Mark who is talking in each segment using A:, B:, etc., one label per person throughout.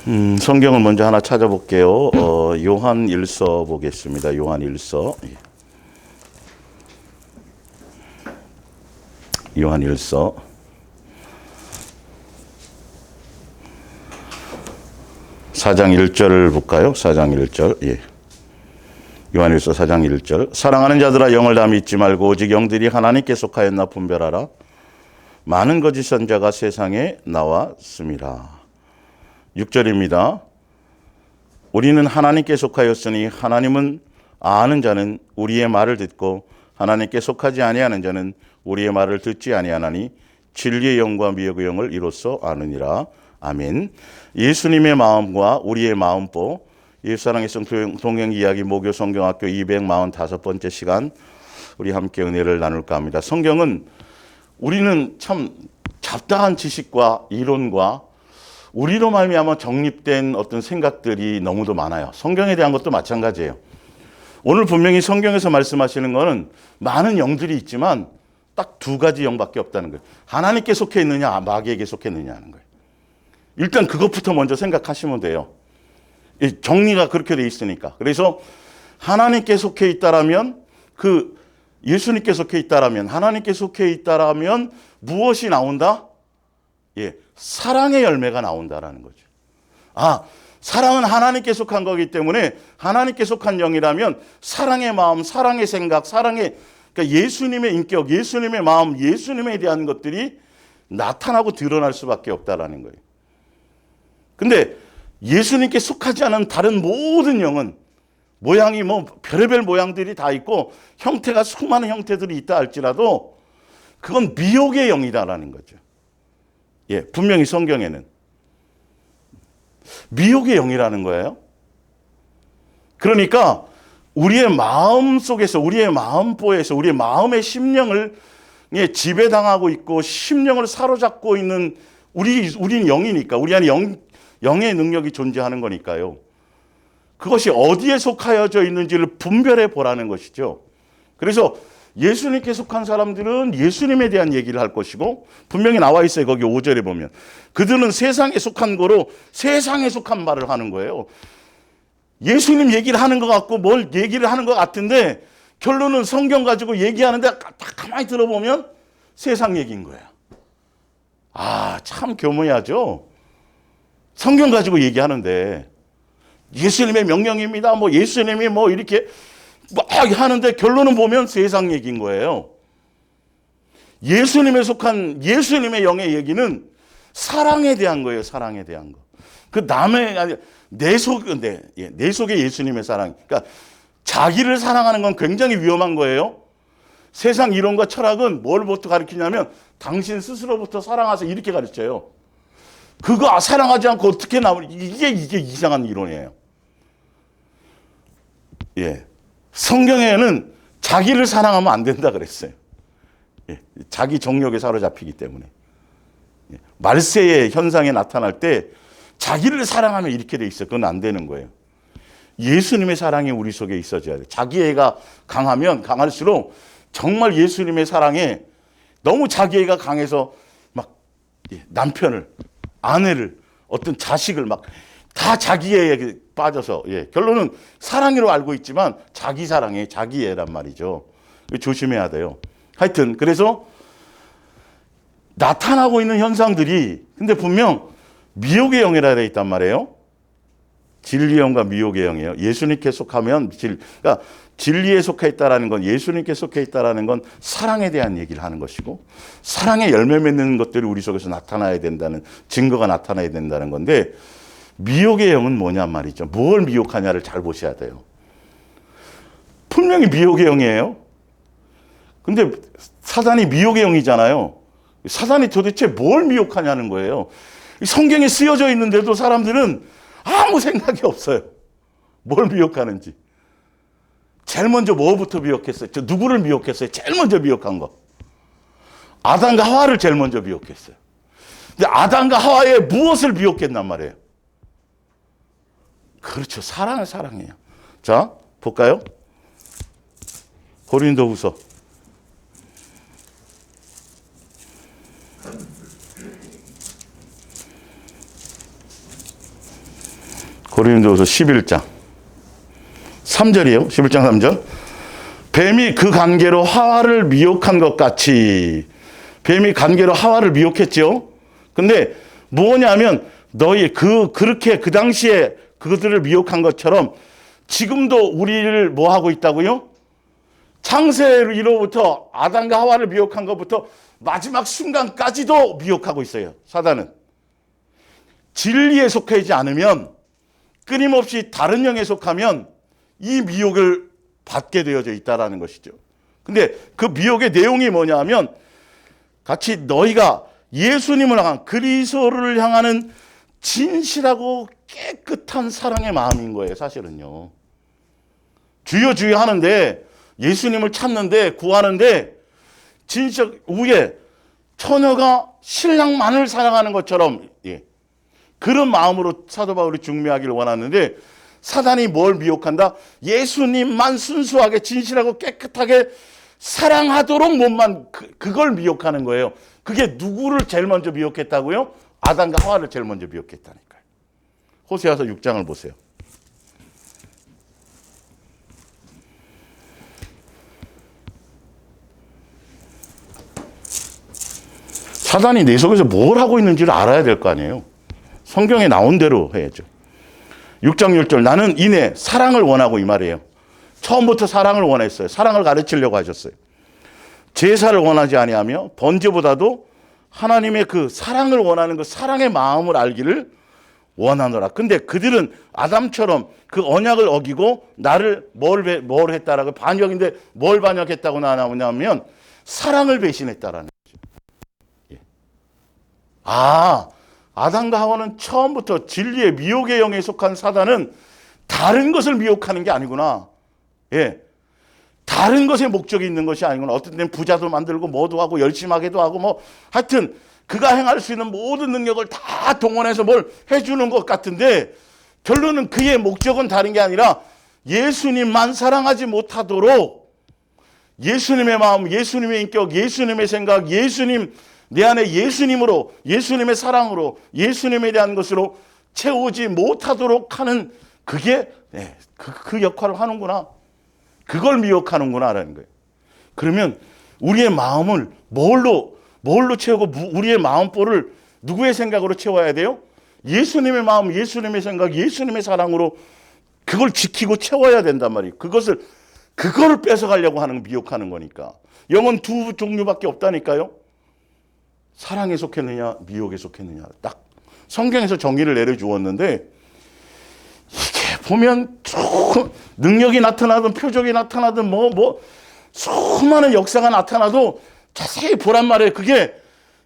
A: 성경을 먼저 하나 찾아볼게요. 요한 1서 보겠습니다. 요한 1서. 요한 1서. 4장 1절을 볼까요? 4장 1절. 예. 요한 1서 4장 1절. 사랑하는 자들아 영을 다 믿지 말고 오직 영들이 하나님께 속하였나 분별하라. 많은 거짓 선자가 세상에 나왔습니다. 6절입니다. 우리는 하나님께 속하였으니 하나님은 아는 자는 우리의 말을 듣고 하나님께 속하지 아니하는 자는 우리의 말을 듣지 아니하나니 진리의 영과 미혹의 영을 이로써 아느니라. 아멘. 예수님의 마음과 우리의 마음보 예수사랑의 성 동행 이야기 목요 성경학교 245번째 시간 우리 함께 은혜를 나눌까 합니다. 성경은 우리는 참 잡다한 지식과 이론과 우리로 말미암아 정립된 어떤 생각들이 너무도 많아요. 성경에 대한 것도 마찬가지예요. 오늘 분명히 성경에서 말씀하시는 것은 많은 영들이 있지만 딱 두 가지 영밖에 없다는 거예요. 하나님께 속해 있느냐 마귀에게 속해 있느냐 하는 거예요. 일단 그것부터 먼저 생각하시면 돼요. 정리가 그렇게 돼 있으니까. 그래서 하나님께 속해 있다라면 예수님께 속해 있다라면 하나님께 속해 있다라면 무엇이 나온다? 예, 사랑의 열매가 나온다라는 거죠. 사랑은 하나님께 속한 거기 때문에 하나님께 속한 영이라면 사랑의 마음, 사랑의 생각, 그러니까 예수님의 인격, 예수님의 마음, 예수님에 대한 것들이 나타나고 드러날 수밖에 없다라는 거예요. 근데 예수님께 속하지 않은 다른 모든 영은 모양이 별의별 모양들이 다 있고 형태가 수많은 형태들이 있다 할지라도 그건 미혹의 영이다라는 거죠. 예, 분명히 성경에는 미혹의 영이라는 거예요. 그러니까 우리의 마음 속에서, 우리의 마음보에서, 우리의 마음의 심령을 지배당하고 있고 심령을 사로잡고 있는 우리는 영이니까, 우리 안에 영의 능력이 존재하는 거니까요. 그것이 어디에 속하여져 있는지를 분별해 보라는 것이죠. 그래서 예수님께 속한 사람들은 예수님에 대한 얘기를 할 것이고 분명히 나와 있어요. 거기 5절에 보면 그들은 세상에 속한 거로 세상에 속한 말을 하는 거예요. 예수님 얘기를 하는 것 같고 뭘 얘기를 하는 것 같은데 결론은 성경 가지고 얘기하는데 딱 가만히 들어보면 세상 얘기인 거예요. 참 교묘하죠. 성경 가지고 얘기하는데 예수님의 명령입니다. 예수님이 이렇게 하는데 결론은 보면 세상 얘기인 거예요. 예수님에 속한 예수님의 영의 얘기는 사랑에 대한 거예요. 사랑에 대한 거. 내 속에 예수님의 사랑. 그러니까 자기를 사랑하는 건 굉장히 위험한 거예요. 세상 이론과 철학은 뭘부터 가르치냐면 당신 스스로부터 사랑하세요. 이렇게 가르쳐요. 그거 사랑하지 않고 어떻게 이게 이상한 이론이에요. 예. 성경에는 자기를 사랑하면 안 된다 그랬어요. 예. 자기 정욕에 사로잡히기 때문에. 예. 말세의 현상에 나타날 때 자기를 사랑하면 이렇게 돼 있어요. 그건 안 되는 거예요. 예수님의 사랑이 우리 속에 있어져야 돼요. 자기애가 강하면 강할수록 정말 예수님의 사랑에 너무 자기애가 강해서 남편을, 아내를, 어떤 자식을 다 자기애에 빠져서 결론은 사랑으로 알고 있지만 자기 사랑에 자기애란 말이죠. 조심해야 돼요. 하여튼 그래서 나타나고 있는 현상들이 근데 분명 미혹의 영이라 되어 있단 말이에요. 진리의 영과 미혹의 영이에요. 예수님께 속하면 그러니까 진리에 속해 있다라는 건 예수님께 속해 있다라는 건 사랑에 대한 얘기를 하는 것이고 사랑의 열매 맺는 것들이 우리 속에서 나타나야 된다는 증거가 나타나야 된다는 건데 미혹의 영은 뭐냔 말이죠. 뭘 미혹하냐를 잘 보셔야 돼요. 분명히 미혹의 영이에요. 근데 사단이 미혹의 영이잖아요. 사단이 도대체 뭘 미혹하냐는 거예요. 성경에 쓰여져 있는데도 사람들은 아무 생각이 없어요. 뭘 미혹하는지. 제일 먼저 뭐부터 미혹했어요? 누구를 미혹했어요? 제일 먼저 미혹한 거. 아담과 하와를 제일 먼저 미혹했어요. 근데 아담과 하와의 무엇을 미혹했단 말이에요? 그렇죠. 사랑이에요. 자, 볼까요? 고린도후서 고린도후서 11장 3절이에요. 11장 3절. 뱀이 그 관계로 하와를 미혹한 것 같이. 뱀이 관계로 하와를 미혹했죠. 근데 뭐냐면 너희 그렇게 그 당시에 그들을 미혹한 것처럼 지금도 우리를 뭐 하고 있다고요? 창세로부터 아담과 하와를 미혹한 것부터 마지막 순간까지도 미혹하고 있어요. 사단은. 진리에 속하지 않으면, 끊임없이 다른 영에 속하면 이 미혹을 받게 되어져 있다라는 것이죠. 근데 그 미혹의 내용이 뭐냐 하면 같이 너희가 예수님을 향한, 그리스도를 향하는 진실하고 깨끗한 사랑의 마음인 거예요. 사실은요. 주여 주여 하는데, 예수님을 찾는데, 구하는데 진짜 위에 처녀가 신랑만을 사랑하는 것처럼, 예, 그런 마음으로 사도 바울이 중매하기를 원하는데 사단이 뭘 미혹한다? 예수님만 순수하게 진실하고 깨끗하게 사랑하도록 몸만 그걸 미혹하는 거예요. 그게 누구를 제일 먼저 미혹했다고요? 아담과 하와를 제일 먼저 미혹했다니까요. 호세아서 6장을 보세요. 사단이 내 속에서 뭘 하고 있는지를 알아야 될 거 아니에요. 성경에 나온 대로 해야죠. 6장 6절 나는 이내 사랑을 원하고, 이 말이에요. 처음부터 사랑을 원했어요. 사랑을 가르치려고 하셨어요. 제사를 원하지 아니하며 번제보다도 하나님의 그 사랑을 원하는 그 사랑의 마음을 알기를 원하노라. 근데 그들은 아담처럼 그 언약을 어기고 나를 뭘 했다라고, 반역인데 뭘 반역했다고 나오냐면 사랑을 배신했다라는 거죠. 예. 아담과 하와는 처음부터 진리의 미혹의 영에 속한 사단은 다른 것을 미혹하는 게 아니구나. 예. 다른 것에 목적이 있는 것이 아니구나. 어떤 때는 부자도 만들고 뭐도 하고 열심하게도 하고 뭐 하여튼 그가 행할 수 있는 모든 능력을 다 동원해서 뭘 해주는 것 같은데 결론은 그의 목적은 다른 게 아니라 예수님만 사랑하지 못하도록 예수님의 마음, 예수님의 인격, 예수님의 생각, 예수님, 내 안에 예수님으로, 예수님의 사랑으로, 예수님에 대한 것으로 채우지 못하도록 하는 그게 그 역할을 하는구나. 그걸 미혹하는구나라는 거예요. 그러면 우리의 마음을 뭘로 채우고 우리의 마음볼을 누구의 생각으로 채워야 돼요? 예수님의 마음, 예수님의 생각, 예수님의 사랑으로 그걸 지키고 채워야 된단 말이에요. 그거를 뺏어가려고 하는, 미혹하는 거니까. 영은 두 종류밖에 없다니까요. 사랑에 속했느냐, 미혹에 속했느냐. 딱 성경에서 정의를 내려주었는데 이게 보면 능력이 나타나든 표적이 나타나든 수많은 역사가 나타나도 자세히 보란 말이에요. 그게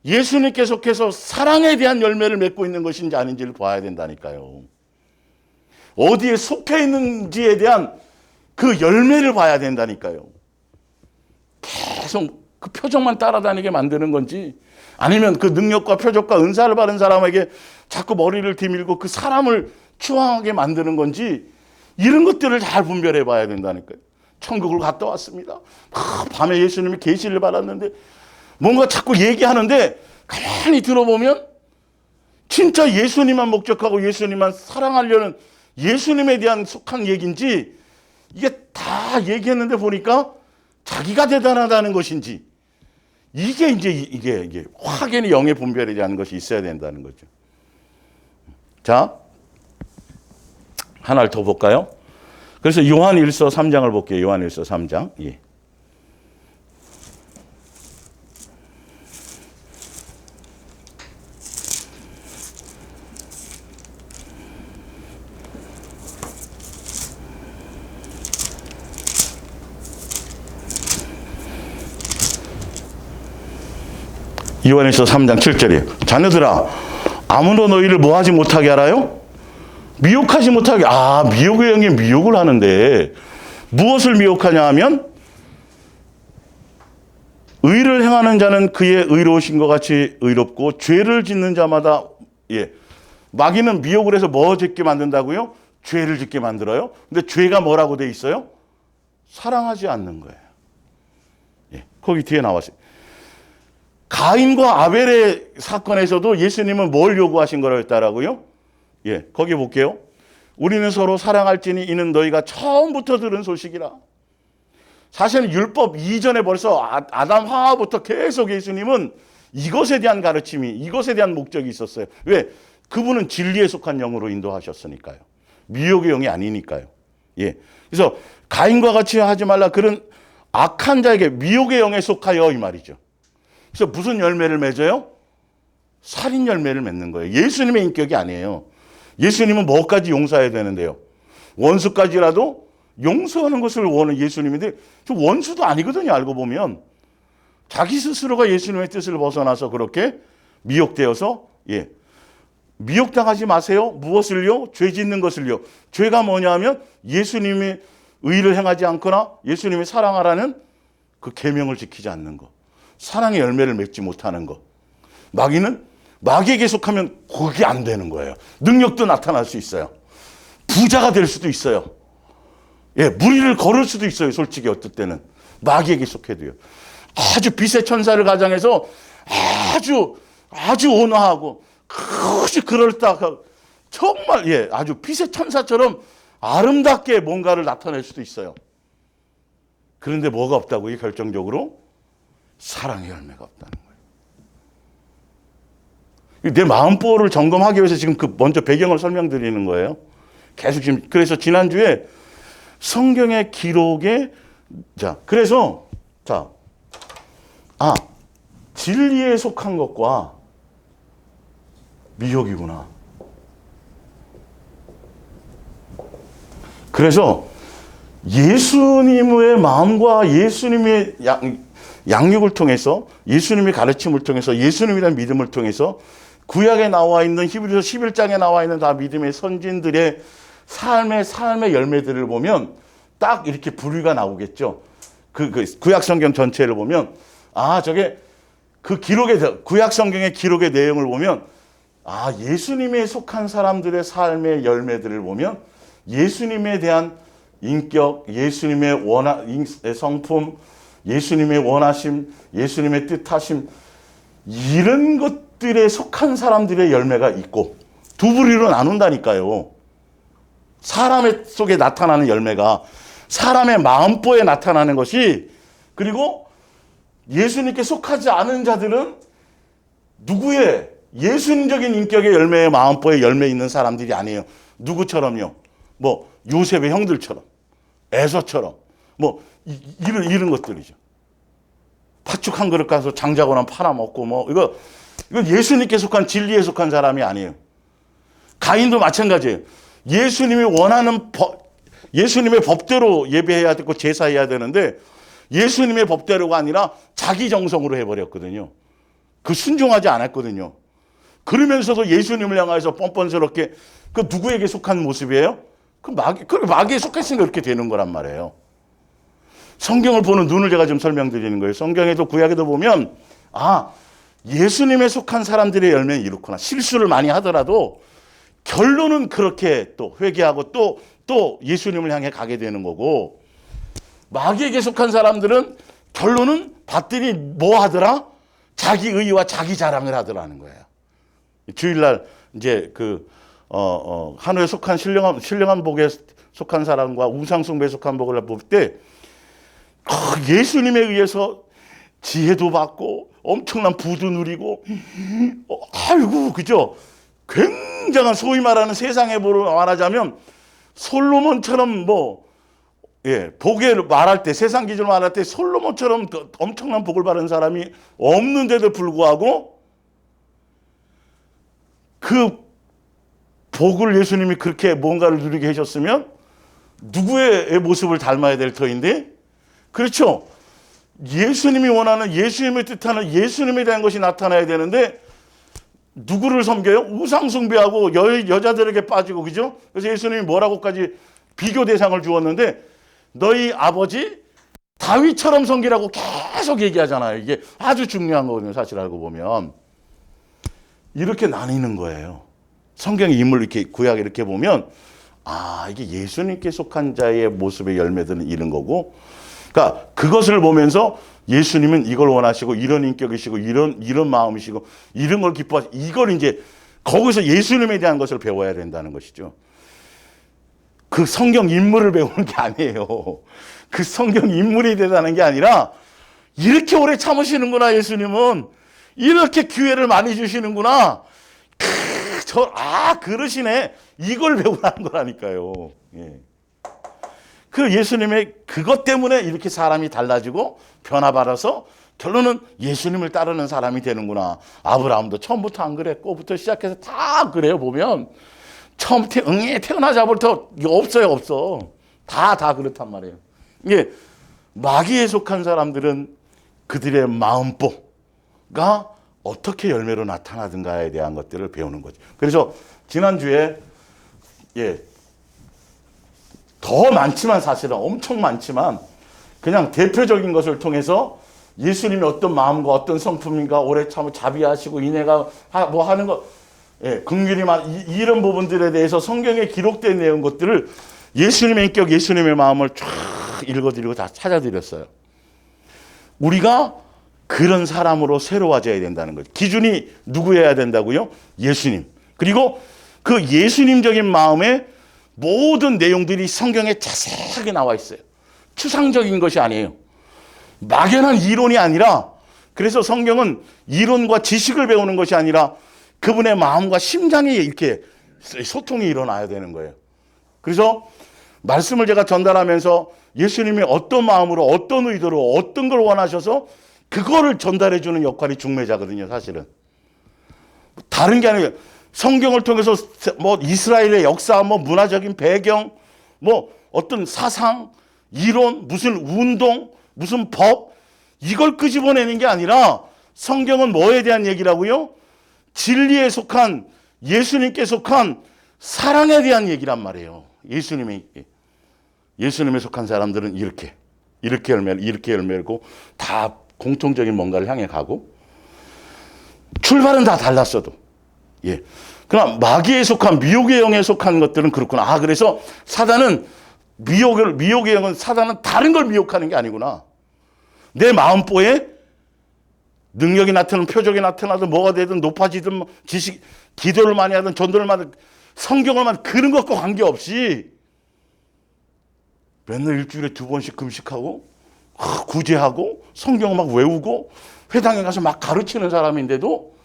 A: 예수님께 속해서 사랑에 대한 열매를 맺고 있는 것인지 아닌지를 봐야 된다니까요. 어디에 속해 있는지에 대한 그 열매를 봐야 된다니까요. 계속 그 표적만 따라다니게 만드는 건지 아니면 그 능력과 표적과 은사를 받은 사람에게 자꾸 머리를 뒤밀고 그 사람을 추앙하게 만드는 건지 이런 것들을 잘 분별해 봐야 된다니까요. 천국을 갔다 왔습니다. 밤에 예수님이 계시를 받았는데 뭔가 자꾸 얘기하는데 가만히 들어보면 진짜 예수님만 목적하고 예수님만 사랑하려는 예수님에 대한 속한 얘기인지 이게 다 얘기했는데 보니까 자기가 대단하다는 것인지 이게 확연히 영의 분별에 대한 것이 있어야 된다는 거죠. 자, 하나를 더 볼까요? 그래서 요한일서 3장을 볼게요. 요한일서 3장. 예. 요한일서 3장 7절이에요. 자녀들아, 아무도 너희를 뭐하지 못하게 알아요? 미혹하지 못하게. 미혹의 영이 미혹을 하는데 무엇을 미혹하냐 하면 의를 행하는 자는 그의 의로우신 것 같이 의롭고 죄를 짓는 자마다 마귀는 미혹을 해서 뭐 짓게 만든다고요? 죄를 짓게 만들어요. 근데 죄가 뭐라고 돼 있어요? 사랑하지 않는 거예요. 거기 뒤에 나왔어요. 가인과 아벨의 사건에서도 예수님은 뭘 요구하신 거라고 했다라고요? 거기 볼게요. 우리는 서로 사랑할지니 이는 너희가 처음부터 들은 소식이라. 사실은 율법 이전에 벌써 아담 하와부터 계속 예수님은 이것에 대한 가르침이, 이것에 대한 목적이 있었어요. 왜? 그분은 진리에 속한 영으로 인도하셨으니까요. 미혹의 영이 아니니까요. 예. 그래서 가인과 같이 하지 말라, 그런 악한 자에게 미혹의 영에 속하여, 이 말이죠. 그래서 무슨 열매를 맺어요? 살인 열매를 맺는 거예요. 예수님의 인격이 아니에요. 예수님은 뭐까지 용서해야 되는데요? 원수까지라도 용서하는 것을 원하는 예수님인데, 저 원수도 아니거든요. 알고 보면 자기 스스로가 예수님의 뜻을 벗어나서 그렇게 미혹되어서, 예, 미혹당하지 마세요. 무엇을요? 죄 짓는 것을요. 죄가 뭐냐 하면 예수님의 의를 행하지 않거나 예수님의 사랑하라는 그 계명을 지키지 않는 것, 사랑의 열매를 맺지 못하는 것. 마귀는 마귀에게 속하면 그게 안 되는 거예요. 능력도 나타날 수 있어요. 부자가 될 수도 있어요. 예, 무리를 걸을 수도 있어요. 솔직히 어떨 때는 마귀에게 속해도요. 아주 빛의 천사를 가장해서 아주 온화하고 그것이 그럴듯하고 정말, 예, 아주 빛의 천사처럼 아름답게 뭔가를 나타낼 수도 있어요. 그런데 뭐가 없다고요? 결정적으로 사랑의 열매가 없다는 거예요. 내 마음보호를 점검하기 위해서 지금 그 먼저 배경을 설명드리는 거예요. 계속 지금. 그래서 지난주에 성경의 기록에, 그래서 진리에 속한 것과 미혹이구나. 그래서 예수님의 마음과 예수님의 양육을 통해서, 예수님의 가르침을 통해서, 예수님이라는 믿음을 통해서 구약에 나와 있는 히브리서 11장에 나와 있는 다 믿음의 선진들의 삶의 열매들을 보면 딱 이렇게 분류가 나오겠죠. 그 구약 성경 전체를 보면, 저게 그 구약 성경의 기록의 내용을 보면, 예수님에 속한 사람들의 삶의 열매들을 보면 예수님에 대한 인격, 예수님의 성품, 예수님의 원하심, 예수님의 뜻하심, 이런 것들에 속한 사람들의 열매가 있고, 두 부류로 나눈다니까요. 사람 속에 나타나는 열매가 사람의 마음보에 나타나는 것이, 그리고 예수님께 속하지 않은 자들은 누구의 예수님적인 인격의 열매의 마음보에 열매 있는 사람들이 아니에요. 누구처럼요? 뭐 요셉의 형들처럼, 에서처럼, 뭐 이런 것들이죠. 팥죽 한 그릇 가서 장자고나 팔아먹고, 뭐 이거 예수님께 속한, 진리에 속한 사람이 아니에요. 가인도 마찬가지예요. 예수님이 원하는 예수님의 법대로 예배해야 되고 제사해야 되는데 예수님의 법대로가 아니라 자기 정성으로 해버렸거든요. 그 순종하지 않았거든요. 그러면서도 예수님을 향해서 뻔뻔스럽게, 그 누구에게 속한 모습이에요? 그 마귀에 속했으니까 그렇게 되는 거란 말이에요. 성경을 보는 눈을 제가 좀 설명드리는 거예요. 성경에도 구약에도 보면, 예수님에 속한 사람들의 열매는 이렇구나. 실수를 많이 하더라도 결론은 그렇게 또 회개하고 또 예수님을 향해 가게 되는 거고, 마귀에게 속한 사람들은 결론은 봤더니 뭐 하더라? 자기 의와 자기 자랑을 하더라는 거예요. 주일날 이제 한우에 속한 신령한 복에 속한 사람과 우상숭배에 속한 복을 볼 때, 예수님에 의해서 지혜도 받고 엄청난 부도 누리고, 그죠? 굉장한, 소위 말하는 세상의 복으로 말하자면 솔로몬처럼, 복을 말할 때, 세상 기준으로 말할 때 솔로몬처럼 엄청난 복을 받은 사람이 없는데도 불구하고 그 복을 예수님이 그렇게 뭔가를 누리게 해줬으면 누구의 모습을 닮아야 될 터인데, 그렇죠? 예수님이 원하는, 예수님의 뜻하는 예수님에 대한 것이 나타나야 되는데 누구를 섬겨요? 우상 숭배하고 여자들에게 빠지고, 그죠? 그래서 예수님이 뭐라고까지 비교 대상을 주었는데, 너희 아버지 다윗처럼 섬기라고 계속 얘기하잖아요. 이게 아주 중요한 거거든요. 사실 알고 보면 이렇게 나뉘는 거예요. 성경의 인물 이렇게, 구약 이렇게 보면, 이게 예수님께 속한 자의 모습의 열매들은 이런 거고, 그러니까 그것을 보면서 예수님은 이걸 원하시고, 이런 인격이시고, 이런 마음이시고, 이런 걸 기뻐하시고, 이걸 이제 거기서 예수님에 대한 것을 배워야 된다는 것이죠. 그 성경 인물을 배우는 게 아니에요. 그 성경 인물이 되다는 게 아니라 이렇게 오래 참으시는구나 예수님은. 이렇게 기회를 많이 주시는구나. 그러시네. 이걸 배우라는 거라니까요. 예. 그 예수님의 그것 때문에 이렇게 사람이 달라지고 변화받아서 결론은 예수님을 따르는 사람이 되는구나. 아브라함도 처음부터 안 그랬고부터 시작해서 다 그래요. 보면 처음 태어나자부터 없어. 다 그렇단 말이에요. 이게 마귀에 속한 사람들은 그들의 마음보가 어떻게 열매로 나타나든가에 대한 것들을 배우는 거죠. 그래서 지난주에 더 많지만 사실은 엄청 많지만 그냥 대표적인 것을 통해서 예수님이 어떤 마음과 어떤 성품인가 오래 참고 자비하시고 인애가 뭐 하는 거 긍휼이만 이런 부분들에 대해서 성경에 기록된 내용 것들을 예수님의 인격 예수님의 마음을 쫙 읽어드리고 다 찾아드렸어요. 우리가 그런 사람으로 새로워져야 된다는 거죠. 기준이 누구여야 된다고요? 예수님. 그리고 그 예수님적인 마음의 모든 내용들이 성경에 자세하게 나와 있어요. 추상적인 것이 아니에요. 막연한 이론이 아니라 그래서 성경은 이론과 지식을 배우는 것이 아니라 그분의 마음과 심장이 이렇게 소통이 일어나야 되는 거예요. 그래서 말씀을 제가 전달하면서 예수님이 어떤 마음으로 어떤 의도로 어떤 걸 원하셔서 그거를 전달해 주는 역할이 중매자거든요. 사실은 다른 게 아니에요. 성경을 통해서 뭐 이스라엘의 역사, 뭐 문화적인 배경, 뭐 어떤 사상, 이론, 무슨 운동, 무슨 법 이걸 끄집어내는 게 아니라 성경은 뭐에 대한 얘기라고요? 진리에 속한 예수님께 속한 사랑에 대한 얘기란 말이에요. 예수님에 속한 사람들은 이렇게 열매고 다 공통적인 뭔가를 향해 가고 출발은 다 달랐어도 그러나 마귀에 속한 미혹의 영에 속한 것들은 그렇구나. 그래서 사단은 미혹의 영은 사단은 다른 걸 미혹하는 게 아니구나. 내 마음보에 능력이 나타나든 표적이 나타나든 뭐가 되든 높아지든 지식 기도를 많이 하든 전도를 많이 하든 성경을 많이 그런 것과 관계없이 맨날 일주일에 2번씩 금식하고 구제하고 성경을 막 외우고 회당에 가서 막 가르치는 사람인데도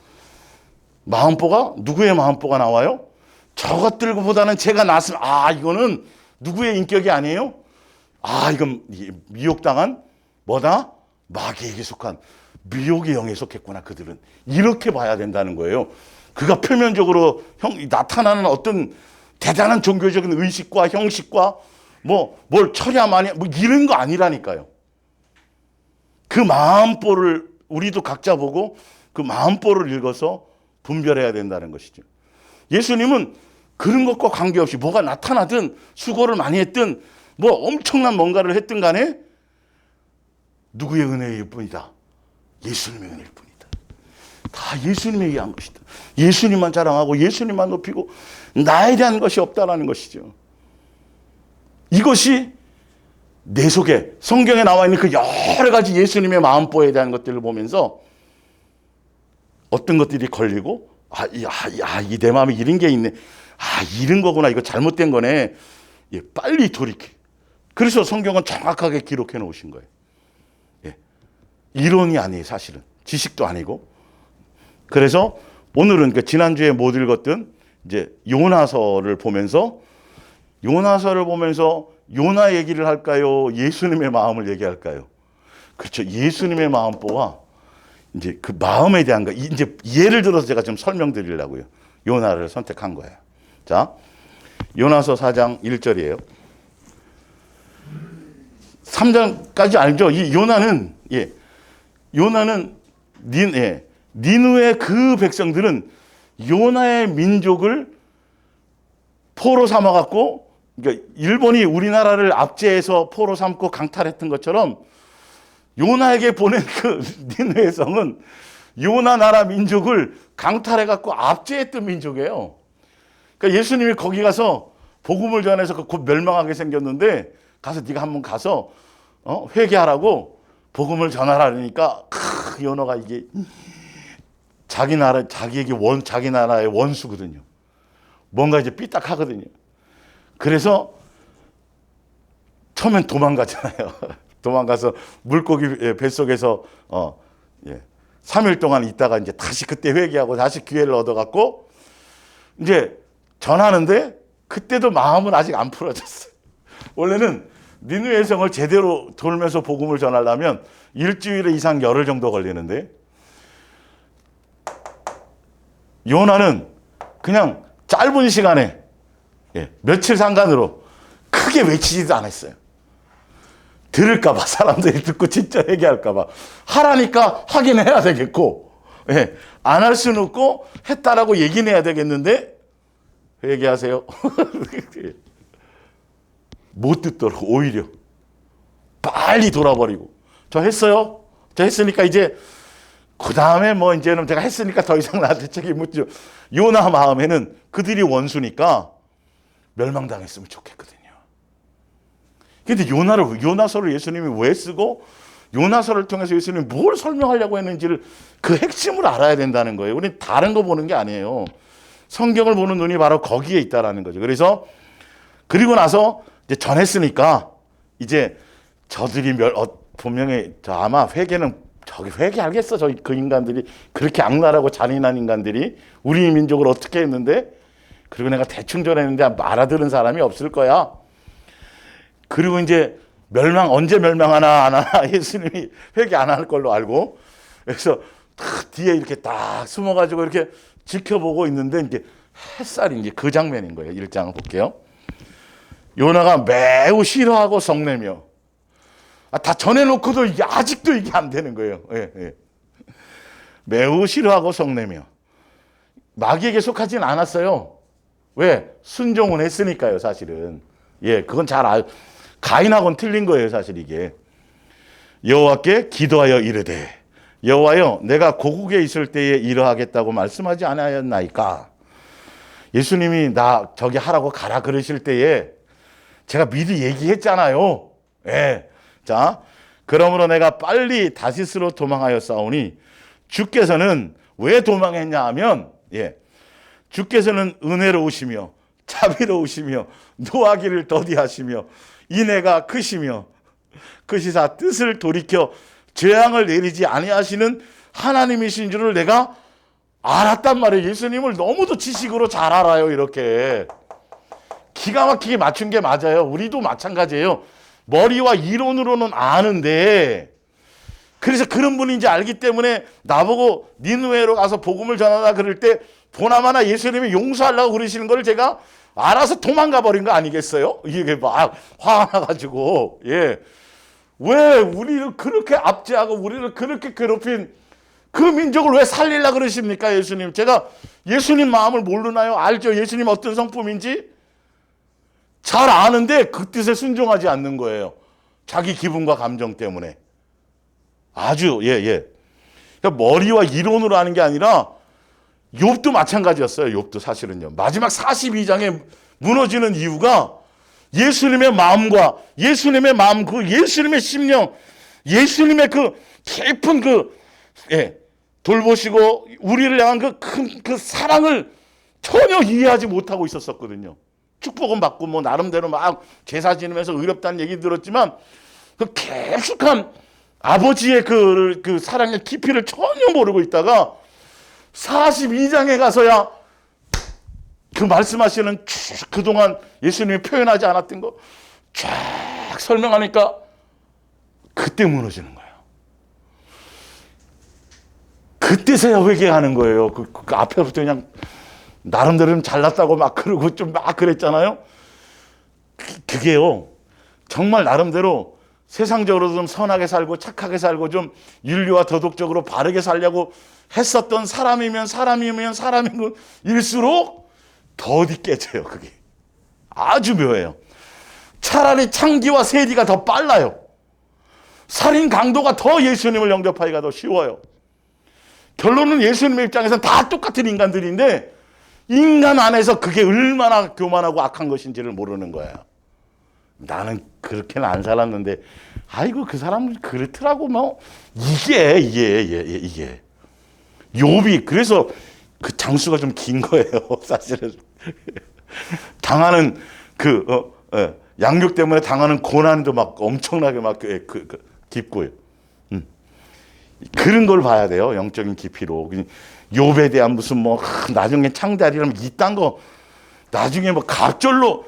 A: 마음보가 누구의 마음보가 나와요? 저것들보다는 제가 낫으면 이거는 누구의 인격이 아니에요? 이건 미혹당한 뭐다? 마귀에게 속한 미혹의 영에 속했구나. 그들은 이렇게 봐야 된다는 거예요. 그가 표면적으로 나타나는 어떤 대단한 종교적인 의식과 형식과 뭘 처리하면 뭐 이런 거 아니라니까요. 그 마음보를 우리도 각자 보고 그 마음보를 읽어서 분별해야 된다는 것이죠. 예수님은 그런 것과 관계없이 뭐가 나타나든 수고를 많이 했든 뭐 엄청난 뭔가를 했든 간에 누구의 은혜일 뿐이다. 예수님의 은혜일 뿐이다. 다 예수님에 의한 것이다. 예수님만 자랑하고 예수님만 높이고 나에 대한 것이 없다라는 것이죠. 이것이 내 속에 성경에 나와 있는 그 여러 가지 예수님의 마음보에 대한 것들을 보면서 어떤 것들이 걸리고 이 내 마음에 이런 게 있네. 이런 거구나. 이거 잘못된 거네. 빨리 돌이켜. 그래서 성경은 정확하게 기록해 놓으신 거예요. 이론이 아니에요. 사실은. 지식도 아니고. 그래서 오늘은 지난주에 못 읽었던 이제 요나서를 보면서 요나 얘기를 할까요? 예수님의 마음을 얘기할까요? 그렇죠. 예수님의 마음보와 이제 그 마음에 대한 거, 이제 예를 들어서 제가 좀 설명드리려고요. 요나를 선택한 거예요. 자, 요나서 4장 1절이에요. 3장까지 알죠? 이 요나는 니느웨 그 백성들은 요나의 민족을 포로 삼아갖고, 그러니까 일본이 우리나라를 압제해서 포로 삼고 강탈했던 것처럼 요나에게 보낸 그 니느웨 성은 요나 나라 민족을 강탈해갖고 압제했던 민족이에요. 그러니까 예수님이 거기 가서 복음을 전해서 곧 멸망하게 생겼는데 가서 네가 한번 가서 회개하라고 복음을 전하라니까 요나가 이게 자기 나라의 원수거든요. 뭔가 이제 삐딱하거든요. 그래서 처음엔 도망가잖아요. 도망가서 물고기 뱃속에서 3일 동안 있다가 이제 다시 그때 회개하고 다시 기회를 얻어갖고 이제 전하는데 그때도 마음은 아직 안 풀어졌어요. 원래는 니느웨 성을 제대로 돌면서 복음을 전하려면 일주일 이상 열흘 정도 걸리는데 요나는 그냥 짧은 시간에 며칠 상간으로 크게 외치지도 않았어요. 들을까봐, 사람들이 듣고 진짜 회개할까봐. 하라니까 하긴 해야 되겠고, 안 할 수는 없고 했다라고 얘기는 해야 되겠는데 회개하세요. 못 듣도록 오히려 빨리 돌아버리고, 저 했어요. 저 했으니까 이제 그 다음에 뭐 이제는 제가 했으니까 더 이상 나한테 책임 묻죠. 요나 마음에는 그들이 원수니까 멸망당했으면 좋겠거든요. 근데 요나서를 예수님이 왜 쓰고 요나서를 통해서 예수님이 뭘 설명하려고 했는지를 그 핵심을 알아야 된다는 거예요. 우리는 다른 거 보는 게 아니에요. 성경을 보는 눈이 바로 거기에 있다라는 거죠. 그래서 그리고 나서 이제 전했으니까 이제 저들이 분명히 아마 회개는 저기 회개하겠어. 그 인간들이 그렇게 악랄하고 잔인한 인간들이 우리 민족을 어떻게 했는데 그리고 내가 대충 전했는데 알아들은 사람이 없을 거야. 그리고 이제 언제 멸망하나 안 하나 예수님이 회개 안 할 걸로 알고 그래서 뒤에 이렇게 딱 숨어가지고 이렇게 지켜보고 있는데 이제 햇살이 이제 그 장면인 거예요. 1장을 볼게요. 요나가 매우 싫어하고 성내며 다 전해놓고도 이게 아직도 이게 안 되는 거예요. 매우 싫어하고 성내며 마귀에게 속하진 않았어요. 왜? 순종은 했으니까요, 사실은. 그건 가인하고는 틀린 거예요, 사실 이게. 여호와께 기도하여 이르되 여호와여 내가 고국에 있을 때에 이러하겠다고 말씀하지 않았나이까. 예수님이 나 저기 하라고 가라 그러실 때에 제가 미리 얘기했잖아요. 자, 그러므로 내가 빨리 다시스로 도망하여 싸우니 주께서는 왜 도망했냐 하면 주께서는 은혜로우시며 자비로우시며 노하기를 더디하시며 인애가 크시며 크시사 뜻을 돌이켜 재앙을 내리지 아니하시는 하나님이신 줄을 내가 알았단 말이에요. 예수님을 너무도 지식으로 잘 알아요. 이렇게 기가 막히게 맞춘 게 맞아요. 우리도 마찬가지예요. 머리와 이론으로는 아는데 그래서 그런 분인지 알기 때문에 나보고 니느웨로 가서 복음을 전하라 그럴 때 보나마나 예수님이 용서하려고 그러시는 걸 제가 알아서 도망가 버린 거 아니겠어요? 이게 막 화가 나가지고 왜 우리를 그렇게 압제하고 우리를 그렇게 괴롭힌 그 민족을 왜 살리려고 그러십니까? 예수님. 제가 예수님 마음을 모르나요? 알죠? 예수님 어떤 성품인지 잘 아는데 그 뜻에 순종하지 않는 거예요. 자기 기분과 감정 때문에. 아주 그러니까 머리와 이론으로 하는 게 아니라 욥도 마찬가지였어요. 욥도 사실은요. 마지막 42장에 무너지는 이유가 예수님의 마음과 예수님의 마음, 그 예수님의 심령, 예수님의 그 깊은 돌보시고 우리를 향한 그 큰 그 사랑을 전혀 이해하지 못하고 있었거든요. 축복은 받고 뭐 나름대로 막 제사 지내면서 의롭다는 얘기 들었지만 그 깊숙한 아버지의 그 사랑의 깊이를 전혀 모르고 있다가 42장에 가서야 그 말씀하시는 그동안 예수님이 표현하지 않았던 거 쫙 설명하니까 그때 무너지는 거예요. 그때서야 회개하는 거예요. 그 앞에부터 그냥 나름대로 좀 잘났다고 막 그러고 좀 막 그랬잖아요. 그게요. 정말 나름대로 세상적으로 좀 선하게 살고 착하게 살고 좀 윤리와 도덕적으로 바르게 살려고 했었던 사람이면 사람일수록 더디 깨져요. 그게 아주 묘해요. 차라리 창기와 세리가 더 빨라요. 살인 강도가 더 예수님을 영접하기가 더 쉬워요. 결론은 예수님의 입장에서는 다 똑같은 인간들인데 인간 안에서 그게 얼마나 교만하고 악한 것인지를 모르는 거예요. 나는 그렇게는 안 살았는데 아이고 그 사람 그렇더라고 뭐 이게 욥이 그래서 그 장수가 좀 긴 거예요. 사실은 당하는 양육 때문에 당하는 고난도 막 엄청나게 막 깊고요. 그런 걸 봐야 돼요. 영적인 깊이로. 욥에 대한 무슨 뭐 나중에 창대하리라면 이딴 거 나중에 뭐 갑절로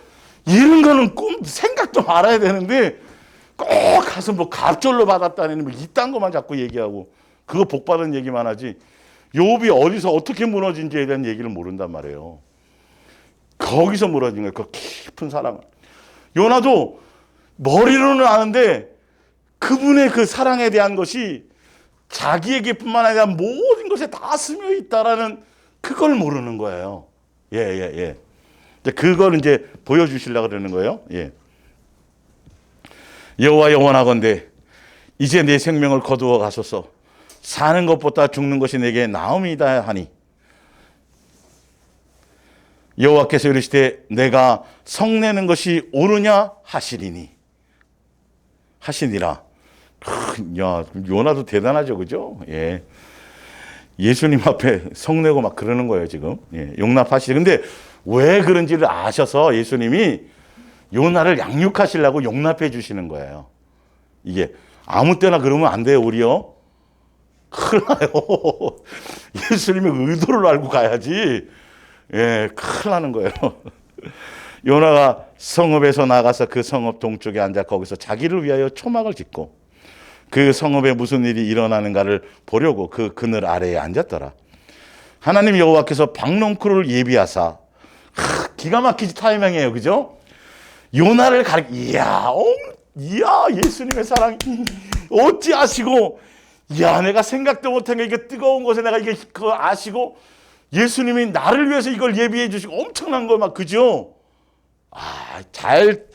A: 이런 거는 생각도 말아야 되는데 꼭 가서 뭐 갑절로 받았다니 뭐 이딴 거만 자꾸 얘기하고 그거 복 받은 얘기만 하지 욥이 어디서 어떻게 무너진지에 대한 얘기를 모른단 말이에요. 거기서 무너진 거예요. 그 깊은 사랑을. 요나도 머리로는 아는데 그분의 그 사랑에 대한 것이 자기에게뿐만 아니라 모든 것에 다 스며 있다라는 그걸 모르는 거예요. 예. 그걸 이제 보여주시려고 그러는 거예요. 예. 여호와 영원하건대 이제 내 생명을 거두어 가소서. 사는 것보다 죽는 것이 내게 나음이다 하니 여호와께서 이르시되 내가 성내는 것이 옳으냐 하시니라. 야, 요나도 대단하죠, 그죠? 예. 예수님 앞에 성내고 막 그러는 거예요, 지금. 예, 용납하시죠. 근데 왜 그런지를 아셔서 예수님이 요나를 양육하시려고 용납해 주시는 거예요. 이게 아무 때나 그러면 안 돼요, 우리요. 큰일 나요. 예수님의 의도를 알고 가야지. 예, 큰일 나는 거예요. 요나가 성읍에서 나가서 그 성읍 동쪽에 앉아 거기서 자기를 위하여 초막을 짓고 그 성읍에 무슨 일이 일어나는가를 보려고 그 그늘 아래에 앉았더라. 하나님 여호와께서 박농쿨을 예비하사 기가 막히지 타이밍이에요, 그죠? 요나를 이야 예수님의 사랑이 어찌 아시고 이야 내가 생각도 못한 게 이게 뜨거운 것에 내가 이게 그거 아시고 예수님이 나를 위해서 이걸 예비해 주시고 엄청난 거 막 그죠? 잘